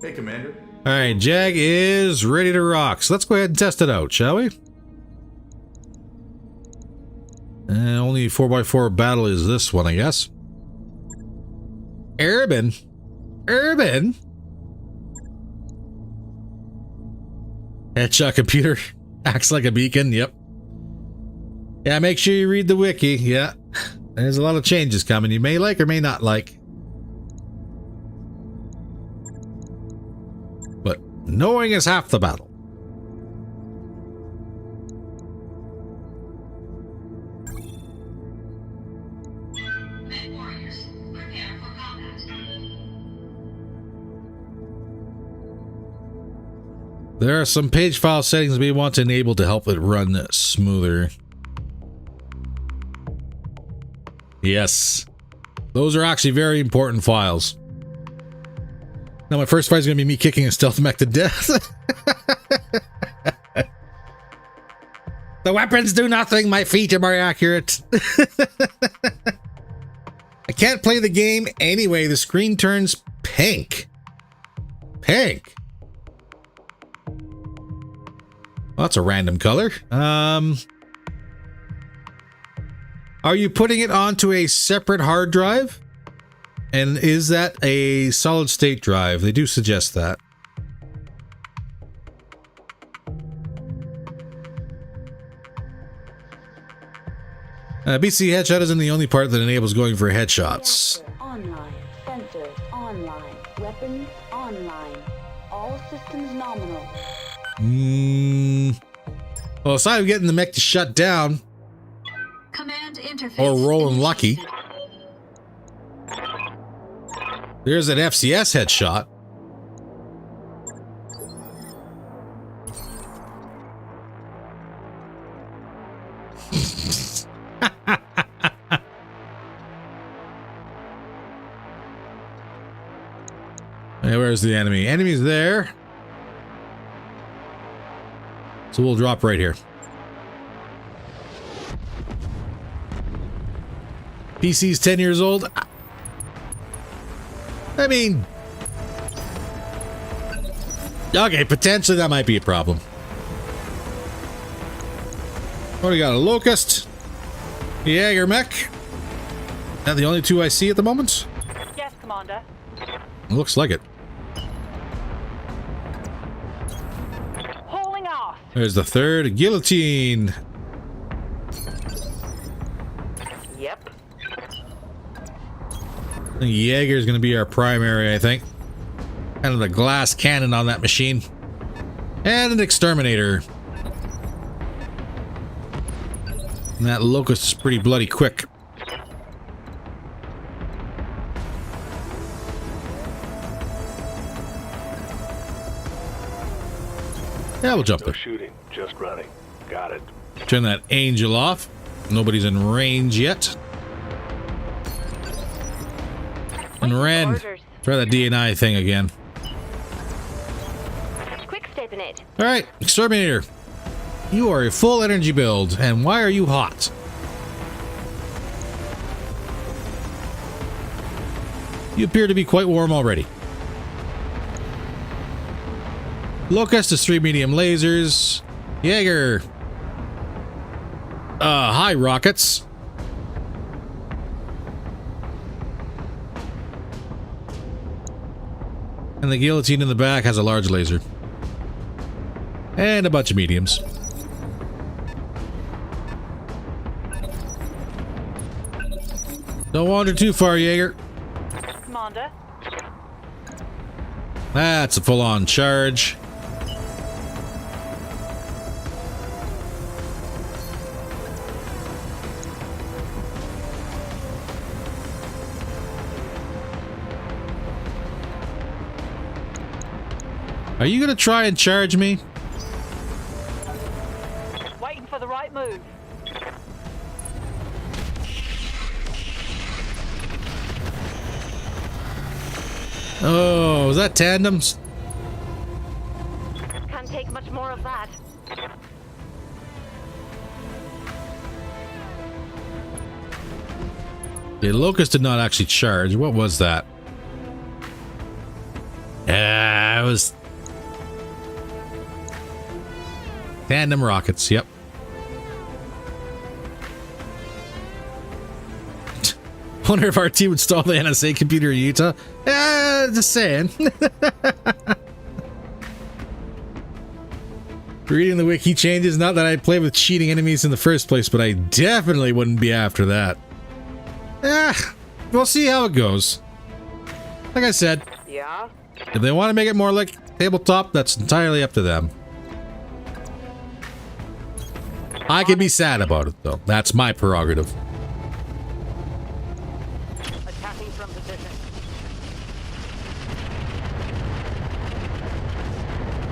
Hey, Commander. All right, Jag is ready to rock. So let's go ahead and test it out, shall we? Only 4x4 battle is this one, I guess. Urban. Headshot computer acts like a beacon. Yep. Yeah, make sure you read the wiki. Yeah. There's a lot of changes coming you may like or may not like. But knowing is half the battle. Men warriors, prepare for combat. There are some page file settings we want to enable to help it run smoother. Yes. Those are actually very important files. Now, my first fight is going to be me kicking a stealth mech to death. The weapons do nothing. My feet are more accurate. I can't play the game anyway. The screen turns pink. Pink. Well, that's a random color. Are you putting it onto a separate hard drive? And is that a solid state drive? They do suggest that. BC headshot isn't the only part that enables going for headshots. Online. Sensors online. Weapons online. All systems nominal. Well, aside from getting the mech to shut down Command interface. or rolling lucky, initiated. there's an FCS headshot. Hey, where's the enemy? Enemy's there. So we'll drop right here. PC's 10 years old. I mean, okay, potentially that might be a problem. What do we got? A Locust, Jaeger mech. That the only two I see at the moment? Yes, Commander. Looks like it. Hauling off. There's the third guillotine. Yep. The Jaeger's going to be our primary, I think. Kind of the glass cannon on that machine. And an exterminator. And that locust is pretty bloody quick. Yeah, we'll jump No there. shooting, just running. Got it. Turn that angel off. Nobody's in range yet. And Ren, Orders. try that DNI thing again. Quick stepping it. All right, exterminator. You are a full energy build, and why are you hot? You appear to be quite warm already. Locust is 3 medium lasers. Jaeger. High rockets. And the guillotine in the back has a large laser. And a bunch of mediums. Don't wander too far, Jaeger. Commander. That's a full-on charge. Are you gonna try and charge me? Waiting for the right move. Oh, is that tandems? Can't take much more of that. The Locust did not actually charge. What was that? It was tandem rockets. Yep. Wonder if our team would install the NSA computer in Utah. Just saying. Reading the wiki changes. Not that I play with cheating enemies in the first place, but I definitely wouldn't be after that. We'll see how it goes. Like I said, Yeah. if they want to make it more like tabletop, that's entirely up to them. I can be sad about it, though. That's my prerogative. Attacking from position.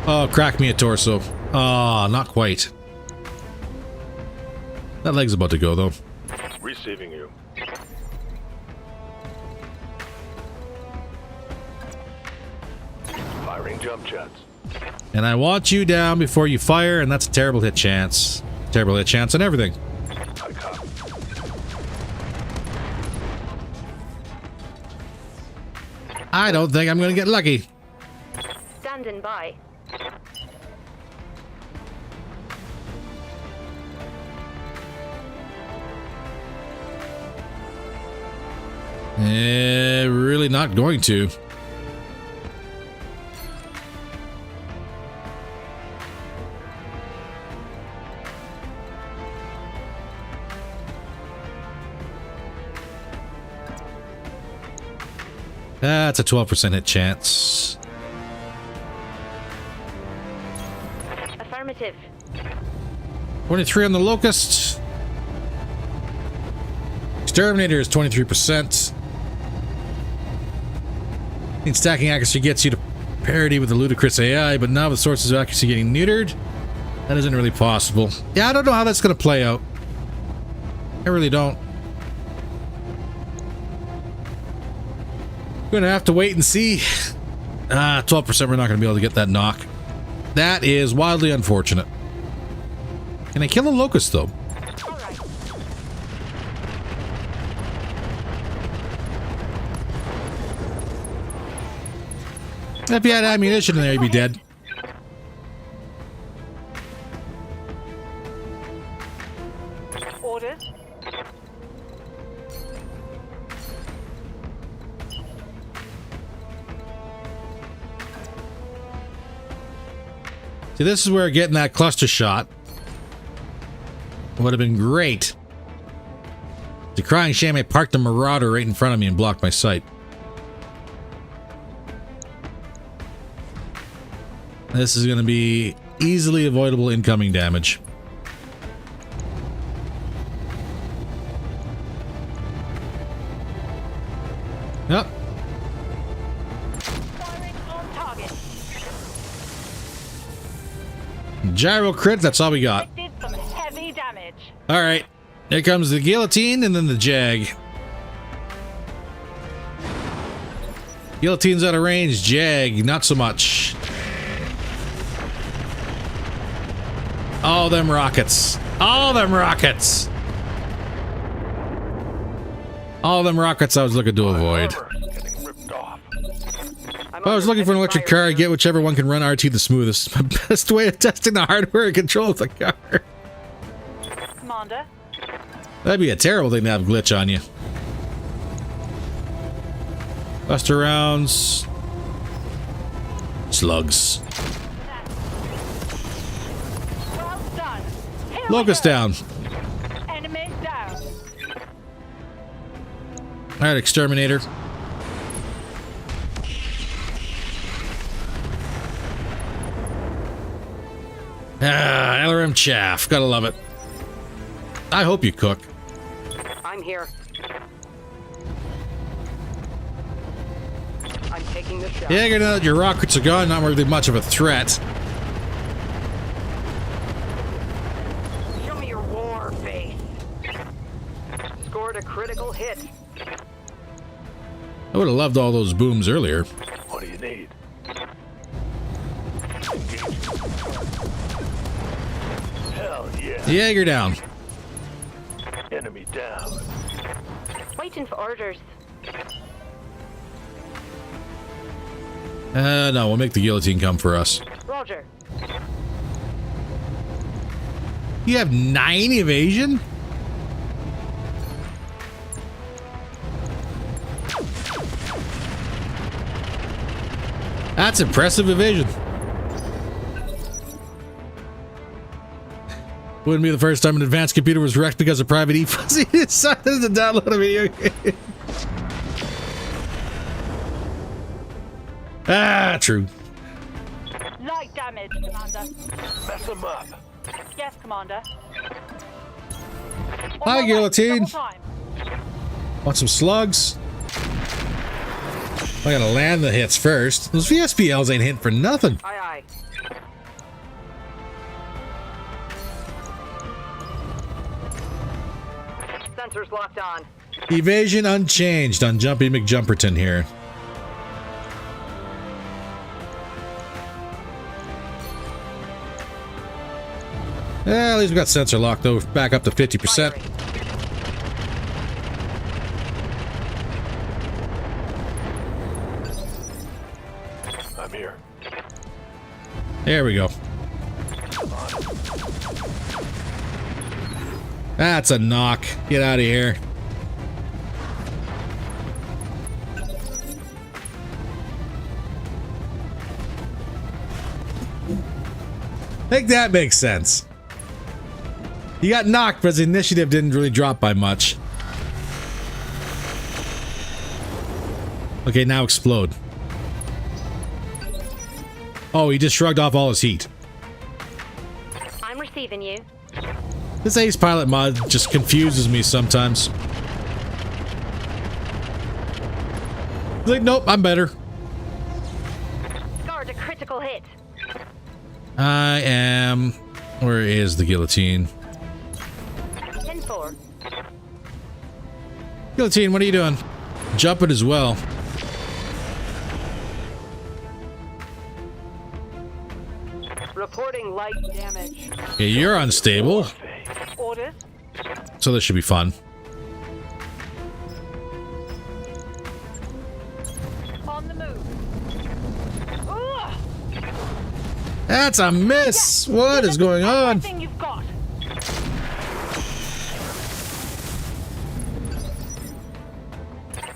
Oh, crack me a torso. Oh, not quite. That leg's about to go, though. Receiving you. Firing jump jets. And I want you down before you fire, and that's a terrible hit chance. Terrible hit chance on everything. I copy. I don't think I'm going to get lucky. Standing by. Really not going to. That's a 12% hit chance. Affirmative. 23 on the Locust. Exterminator is 23%. I think stacking accuracy gets you to parity with the ludicrous AI, but now with sources of accuracy getting neutered, that isn't really possible. Yeah, I don't know how that's going to play out. I really don't. Gonna have to wait and see. 12%, we're not gonna be able to get that knock. That is wildly unfortunate. Can I kill a Locust, though? All right. If you had ammunition in there, you'd be dead. Orders. See, this is where getting that cluster shot would have been great. It's a crying shame I parked a Marauder right in front of me and blocked my sight. This is going to be easily avoidable incoming damage. Yep. Firing on target. Gyro crit, that's all we got. Did some heavy damage. All right. Here comes the guillotine and then the jag. Guillotine's out of range. Jag, not so much. All them rockets. All them rockets. All them rockets I was looking to avoid. Getting ripped off. If I was looking for an electric car, I'd get whichever one can run RT the smoothest. My best way of testing the hardware and control of the car. Commander. That'd be a terrible thing to have glitch on you. Buster rounds. Slugs. Well done. Here Locust we go. down. Enemy down. Alright, exterminator. Ah, LRM chaff. Gotta love it. I hope you cook. I'm here. I'm taking the shot. Yeah, now that your rockets are gone, not really much of a threat. Show me your war face. Scored a critical hit. I would have loved all those booms earlier. What do you need? Hell yeah. Jaeger down. Enemy down. Waiting for orders. No, we'll make the guillotine come for us. Roger. You have 9 evasion? That's impressive evasion. Wouldn't be the first time an advanced computer was wrecked because a private e-fuzzy decided to download a video game. Ah, true. Light damage, Commander. Mess them up. Yes, Commander. Hi, guillotine. Double time. Want some slugs? I gotta land the hits first. Those VSPLs ain't hitting for nothing. Aye, aye. Sensors locked on. Evasion unchanged on Jumpy McJumperton here. At least we got sensor lock though, back up to 50%. Firing. I'm here. There we go. That's a knock. Get out of here. I think that makes sense. You got knocked, but his initiative didn't really drop by much. Okay, now explode. Oh, he just shrugged off all his heat. I'm receiving you. This Ace Pilot mod just confuses me sometimes. Like, nope, I'm better. Scored a critical hit. I am... Where is the guillotine? 10-4. Guillotine, what are you doing? Jumping as well. Reporting light damage. Okay, you're unstable, Orders. so this should be fun. On the move. Ugh. That's a miss! What is going on? Everything you've got.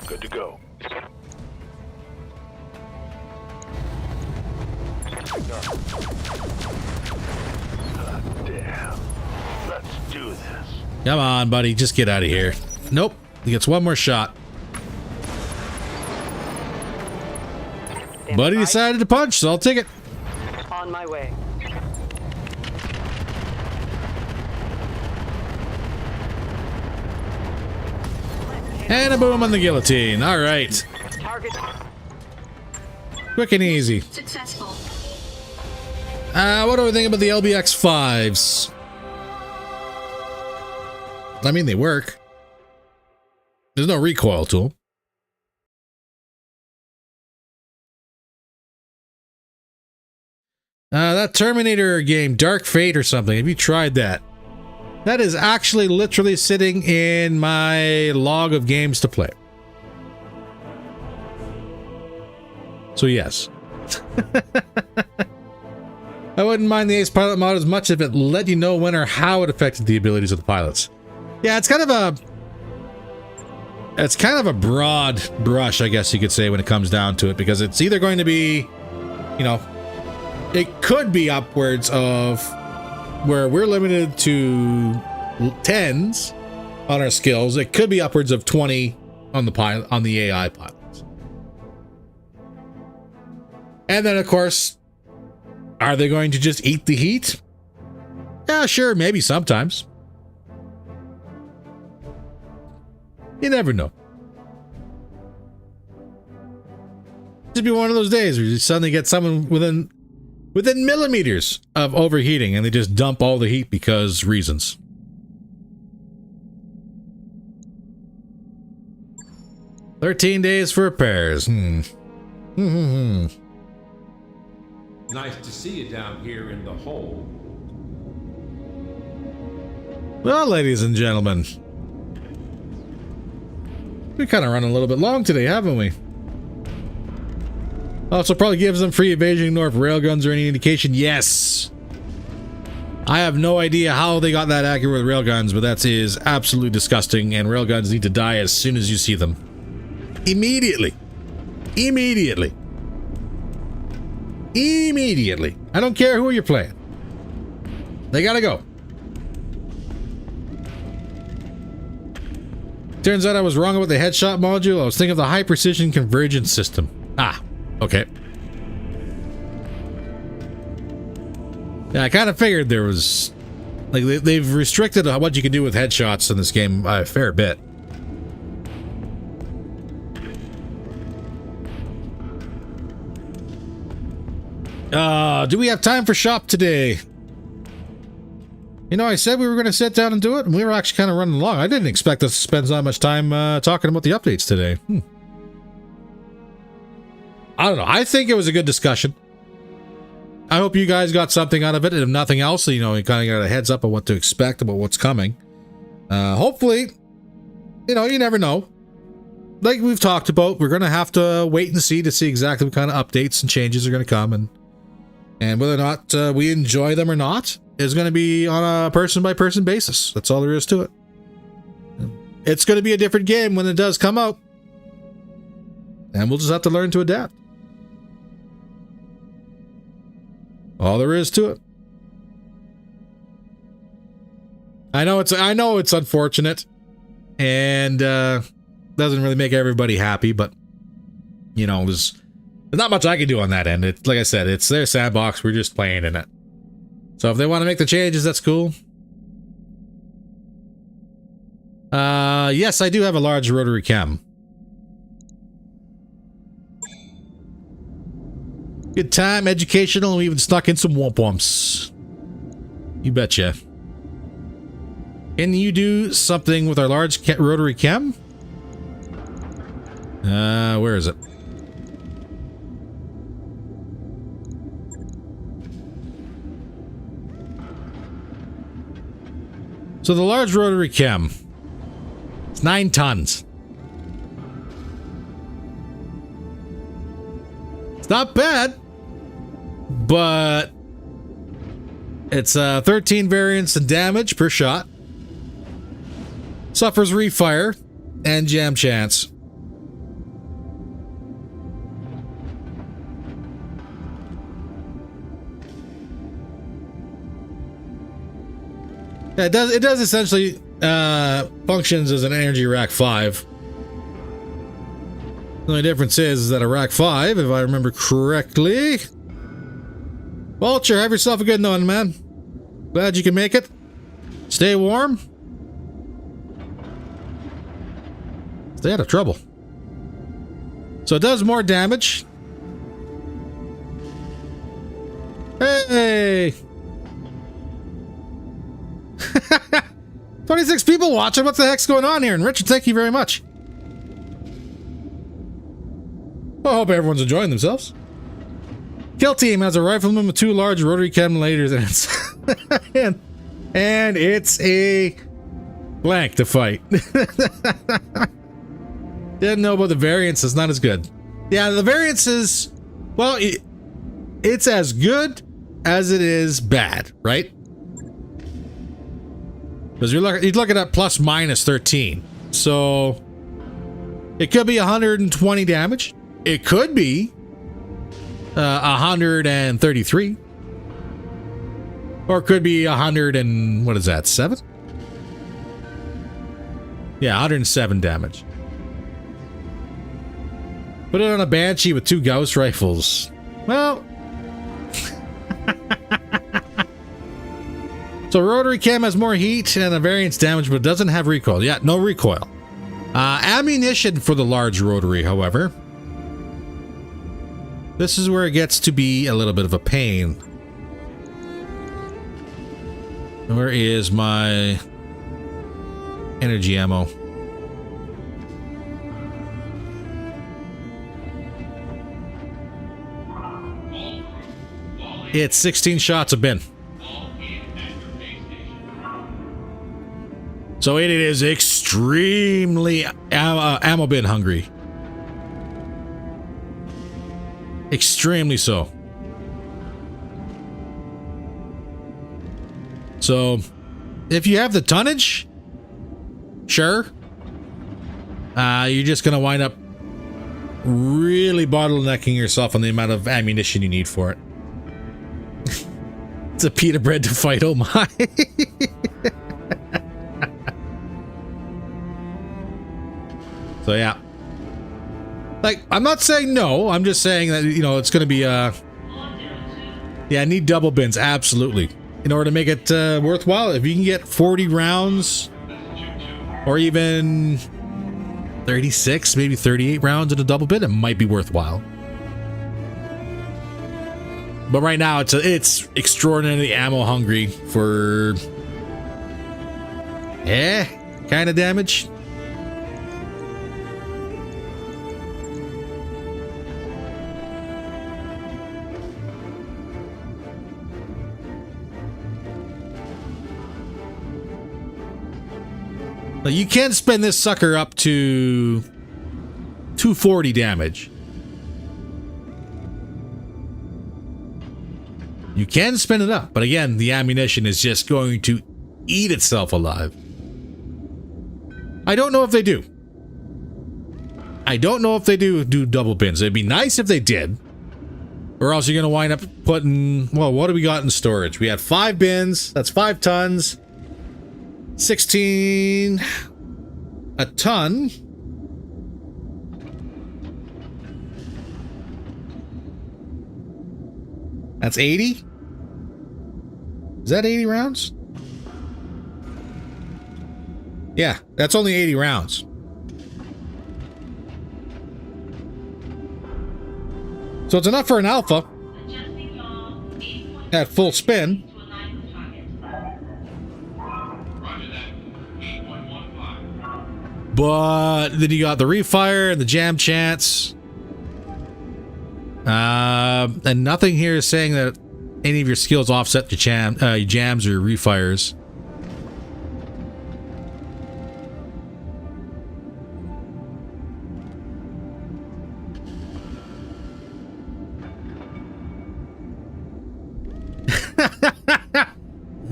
Good to go. God damn. Let's do this. Come on, buddy, just get out of here. Nope, he gets one more shot. Standing Buddy by. decided to punch, so I'll take it. On On my way. And a boom on the guillotine. All right. Target. Quick and easy. Successful. What do we think about the LBX 5s? I mean, they work. There's no recoil to them. That Terminator game, Dark Fate or something, have you tried that? That is actually literally sitting in my log of games to play. So yes. I wouldn't mind the Ace Pilot mod as much if it let you know when or how it affected the abilities of the pilots. Yeah, it's kind of a broad brush, I guess you could say, when it comes down to it, because it's either going to be, you know, it could be upwards of where we're limited to 10s on our skills. It could be upwards of 20 on the pilot, on the AI pilots. And then, of course, are they going to just eat the heat? Yeah, sure, maybe sometimes. You never know. It'd be one of those days where you suddenly get someone within millimeters of overheating and they just dump all the heat because reasons. "13 days for repairs. Nice to see you down here in the hole. Well, ladies and gentlemen, we kind of run a little bit long today, haven't we? Also, probably gives them free evasion north railguns or any indication. Yes. I have no idea how they got that accurate with railguns, but that is absolutely disgusting, and railguns need to die as soon as you see them. Immediately. Immediately. Immediately. I don't care who you're playing. They gotta go. Turns out I was wrong about the headshot module. I was thinking of the high precision convergence system. Ah, okay. Yeah, I kind of figured there was, like, they've restricted what you can do with headshots in this game a fair bit. Do we have time for shop today? You know, I said we were going to sit down and do it, and we were actually kind of running along. I didn't expect us to spend that much time talking about the updates today. I don't know. I think it was a good discussion. I hope you guys got something out of it, and if nothing else, you know, you kind of got a heads up on what to expect about what's coming. Hopefully, you know, you never know. Like we've talked about, we're going to have to wait and see to see exactly what kind of updates and changes are going to come, and whether or not we enjoy them or not is going to be on a person-by-person basis. That's all there is to it. It's going to be a different game when it does come out, and we'll just have to learn to adapt. All there is to it. I know it's unfortunate, and doesn't really make everybody happy, but you know, there's not much I can do on that end. It's like I said, it's their sandbox. We're just playing in it. So if they want to make the changes, that's cool. Yes, I do have a large rotary cam. Good time, educational, and we even snuck in some womp-womps. You betcha. Can you do something with our large rotary cam? Where is it? So the large rotary cam, it's 9 tons. It's not bad, but it's 13 variants and damage per shot. Suffers refire and jam chance. Yeah, it does essentially functions as an energy rack 5. The only difference is that a rack 5, if I remember correctly, Vulture, have yourself a good one, man. Glad you can make it. Stay warm. Stay out of trouble. So it does more damage. Hey! 26 people watching. What the heck's going on here? And Richard, thank you very much. Well, I hope everyone's enjoying themselves. Kill team has a rifleman with 2 large rotary cannonators and it's a blank to fight. Didn't know about the variance. It's not as good. Yeah, the variance is, well, it's as good as it is bad, right? Because you're looking at plus minus 13. So it could be 120 damage. It could be 133. Or it could be 100 and, what is that, 7? Yeah, 107 damage. Put it on a Banshee with 2 Gauss rifles. Well... So rotary cam has more heat and a variance damage, but doesn't have recoil. Yeah, no recoil. Ammunition for the large rotary, however. This is where it gets to be a little bit of a pain. Where is my energy ammo? It's 16 shots a bin. So it is extremely ammo bin hungry. Extremely so. So, if you have the tonnage, sure. You're just going to wind up really bottlenecking yourself on the amount of ammunition you need for it. It's a pita bread to fight, oh my. So yeah, like, I'm not saying no, I'm just saying that, you know, it's going to be, yeah, I need double bins, absolutely, in order to make it worthwhile. If you can get 40 rounds, or even 36, maybe 38 rounds in a double bin, it might be worthwhile. But right now, it's extraordinarily ammo hungry for, kind of damage. Now you can spin this sucker up to 240 damage. You can spin it up, but again, the ammunition is just going to eat itself alive. I don't know if they do. I don't know if they do double bins. It'd be nice if they did. Or else you're going to wind up putting, well, what do we got in storage? We had 5 bins. That's 5 tons. 16 a ton. That's 80. Is that 80 rounds? Yeah, that's only 80 rounds. So it's enough for an alpha at full spin. But then you got the refire and the jam chance. And nothing here is saying that any of your skills offset your jams or refires.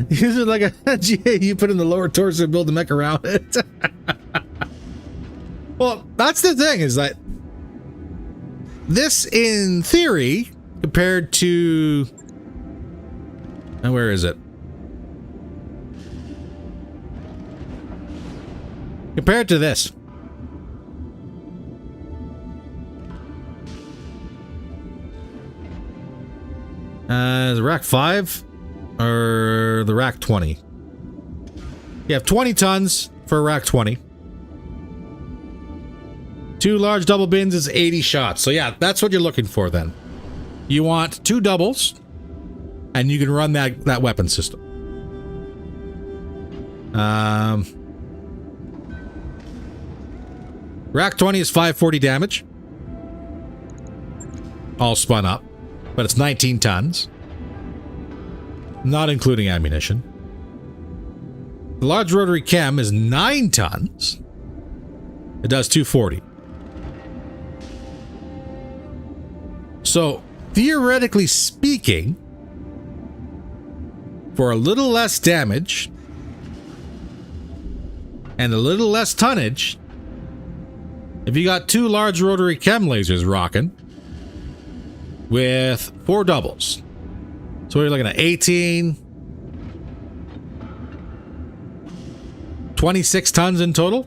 Use it like a GA you put in the lower torso and build the mech around it. Well, that's the thing, is that this, in theory, compared to... And where is it? Compared to this. The rack 5 or the rack 20? You have 20 tons for a rack 20. 2 large double bins is 80 shots. So yeah, that's what you're looking for then. You want 2 doubles, and you can run that weapon system. Rack 20 is 540 damage. All spun up. But it's 19 tons. Not including ammunition. The large rotary chem is 9 tons. It does 240. So, theoretically speaking, for a little less damage and a little less tonnage, if you got 2 large rotary chem lasers rocking with 4 doubles, so you're looking at 18, 26 tons in total.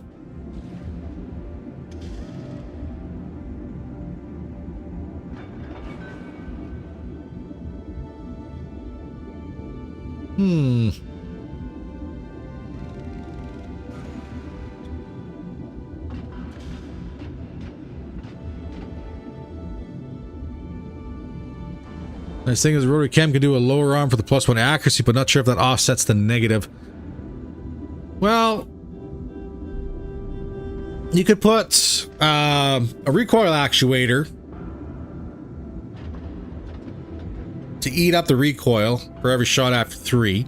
Nice thing is rotary chem can do a lower arm for the +1 accuracy, but not sure if that offsets the negative. Well, you could put a recoil actuator to eat up the recoil for every shot after 3.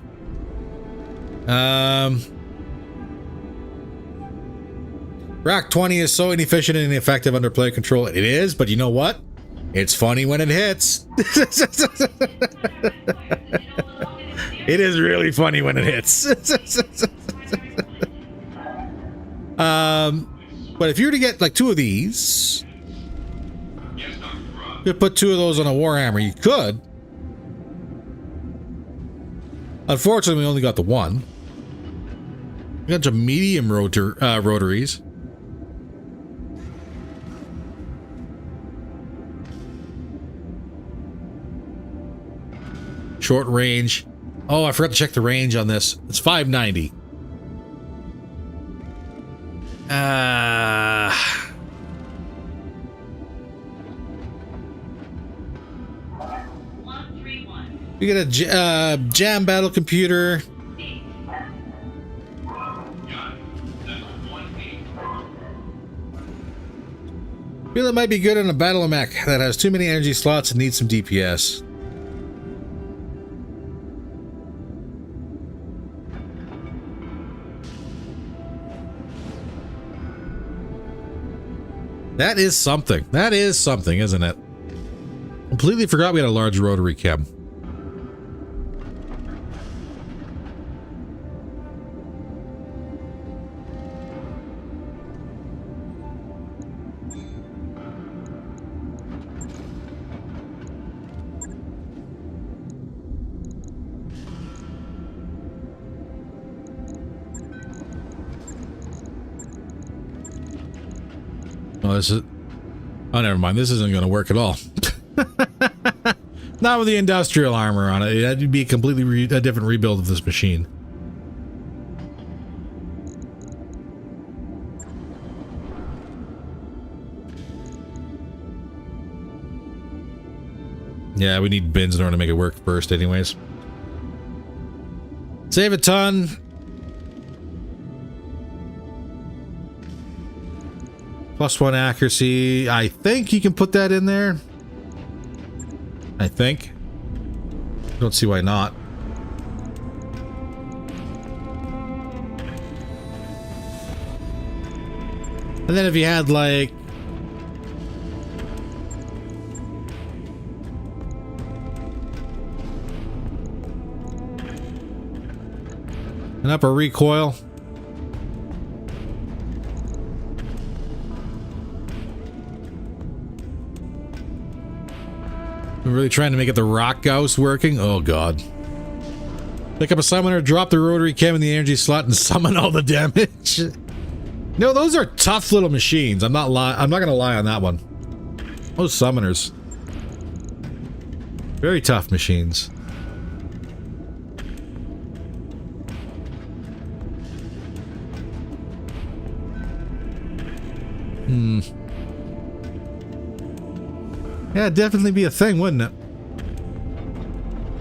Rack 20 is so inefficient and ineffective under player control. It is, but you know what? It's funny when it hits. It is really funny when it hits. But if you were to get like 2 of these, you could put 2 of those on a Warhammer. You could. Unfortunately, we only got the 1. We got some medium rotaries. Short range. Oh, I forgot to check the range on this. It's 590. We get a jam battle computer. Feel it might be good on a battle mech that has too many energy slots and needs some DPS. That is something. That is something, isn't it? Completely forgot we had a large rotary chem. Oh, this is... Oh, never mind. This isn't going to work at all. Not with the industrial armor on it. It had to be a completely a different rebuild of this machine. Yeah, we need bins in order to make it work first anyways. Save a ton. +1 accuracy. I think you can put that in there. I think. Don't see why not. And then if you had like... an upper recoil. I'm really trying to make it the rock gauss working. Oh god. Pick up a summoner, drop the rotary chem in the energy slot, and summon all the damage. No, those are tough little machines. I'm not gonna lie on that one. Those summoners. Very tough machines. Yeah, it'd definitely be a thing, wouldn't it?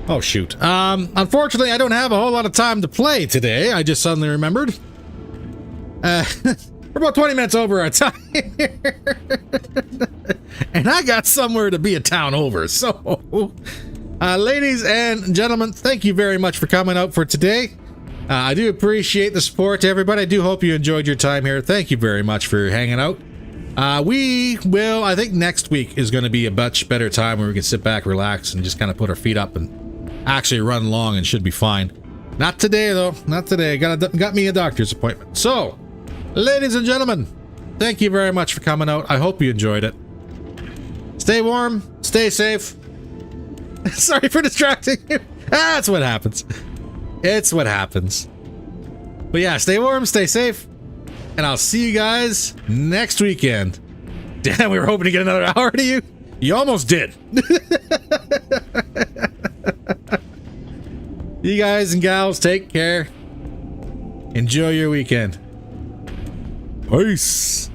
Oh, shoot. Unfortunately, I don't have a whole lot of time to play today. I just suddenly remembered. We're about 20 minutes over our time here. And I got somewhere to be a town over. So, ladies and gentlemen, thank you very much for coming out for today. I do appreciate the support to everybody. I do hope you enjoyed your time here. Thank you very much for hanging out. We will, I think next week is going to be a much better time where we can sit back, relax, and just kind of put our feet up and actually run long and should be fine. Not today, though. Not today. Got me a doctor's appointment. So, ladies and gentlemen, thank you very much for coming out. I hope you enjoyed it. Stay warm. Stay safe. Sorry for distracting you. That's what happens. It's what happens. But yeah, stay warm, stay safe. And I'll see you guys next weekend. Damn, we were hoping to get another hour to you. You almost did. You guys and gals, take care. Enjoy your weekend. Peace.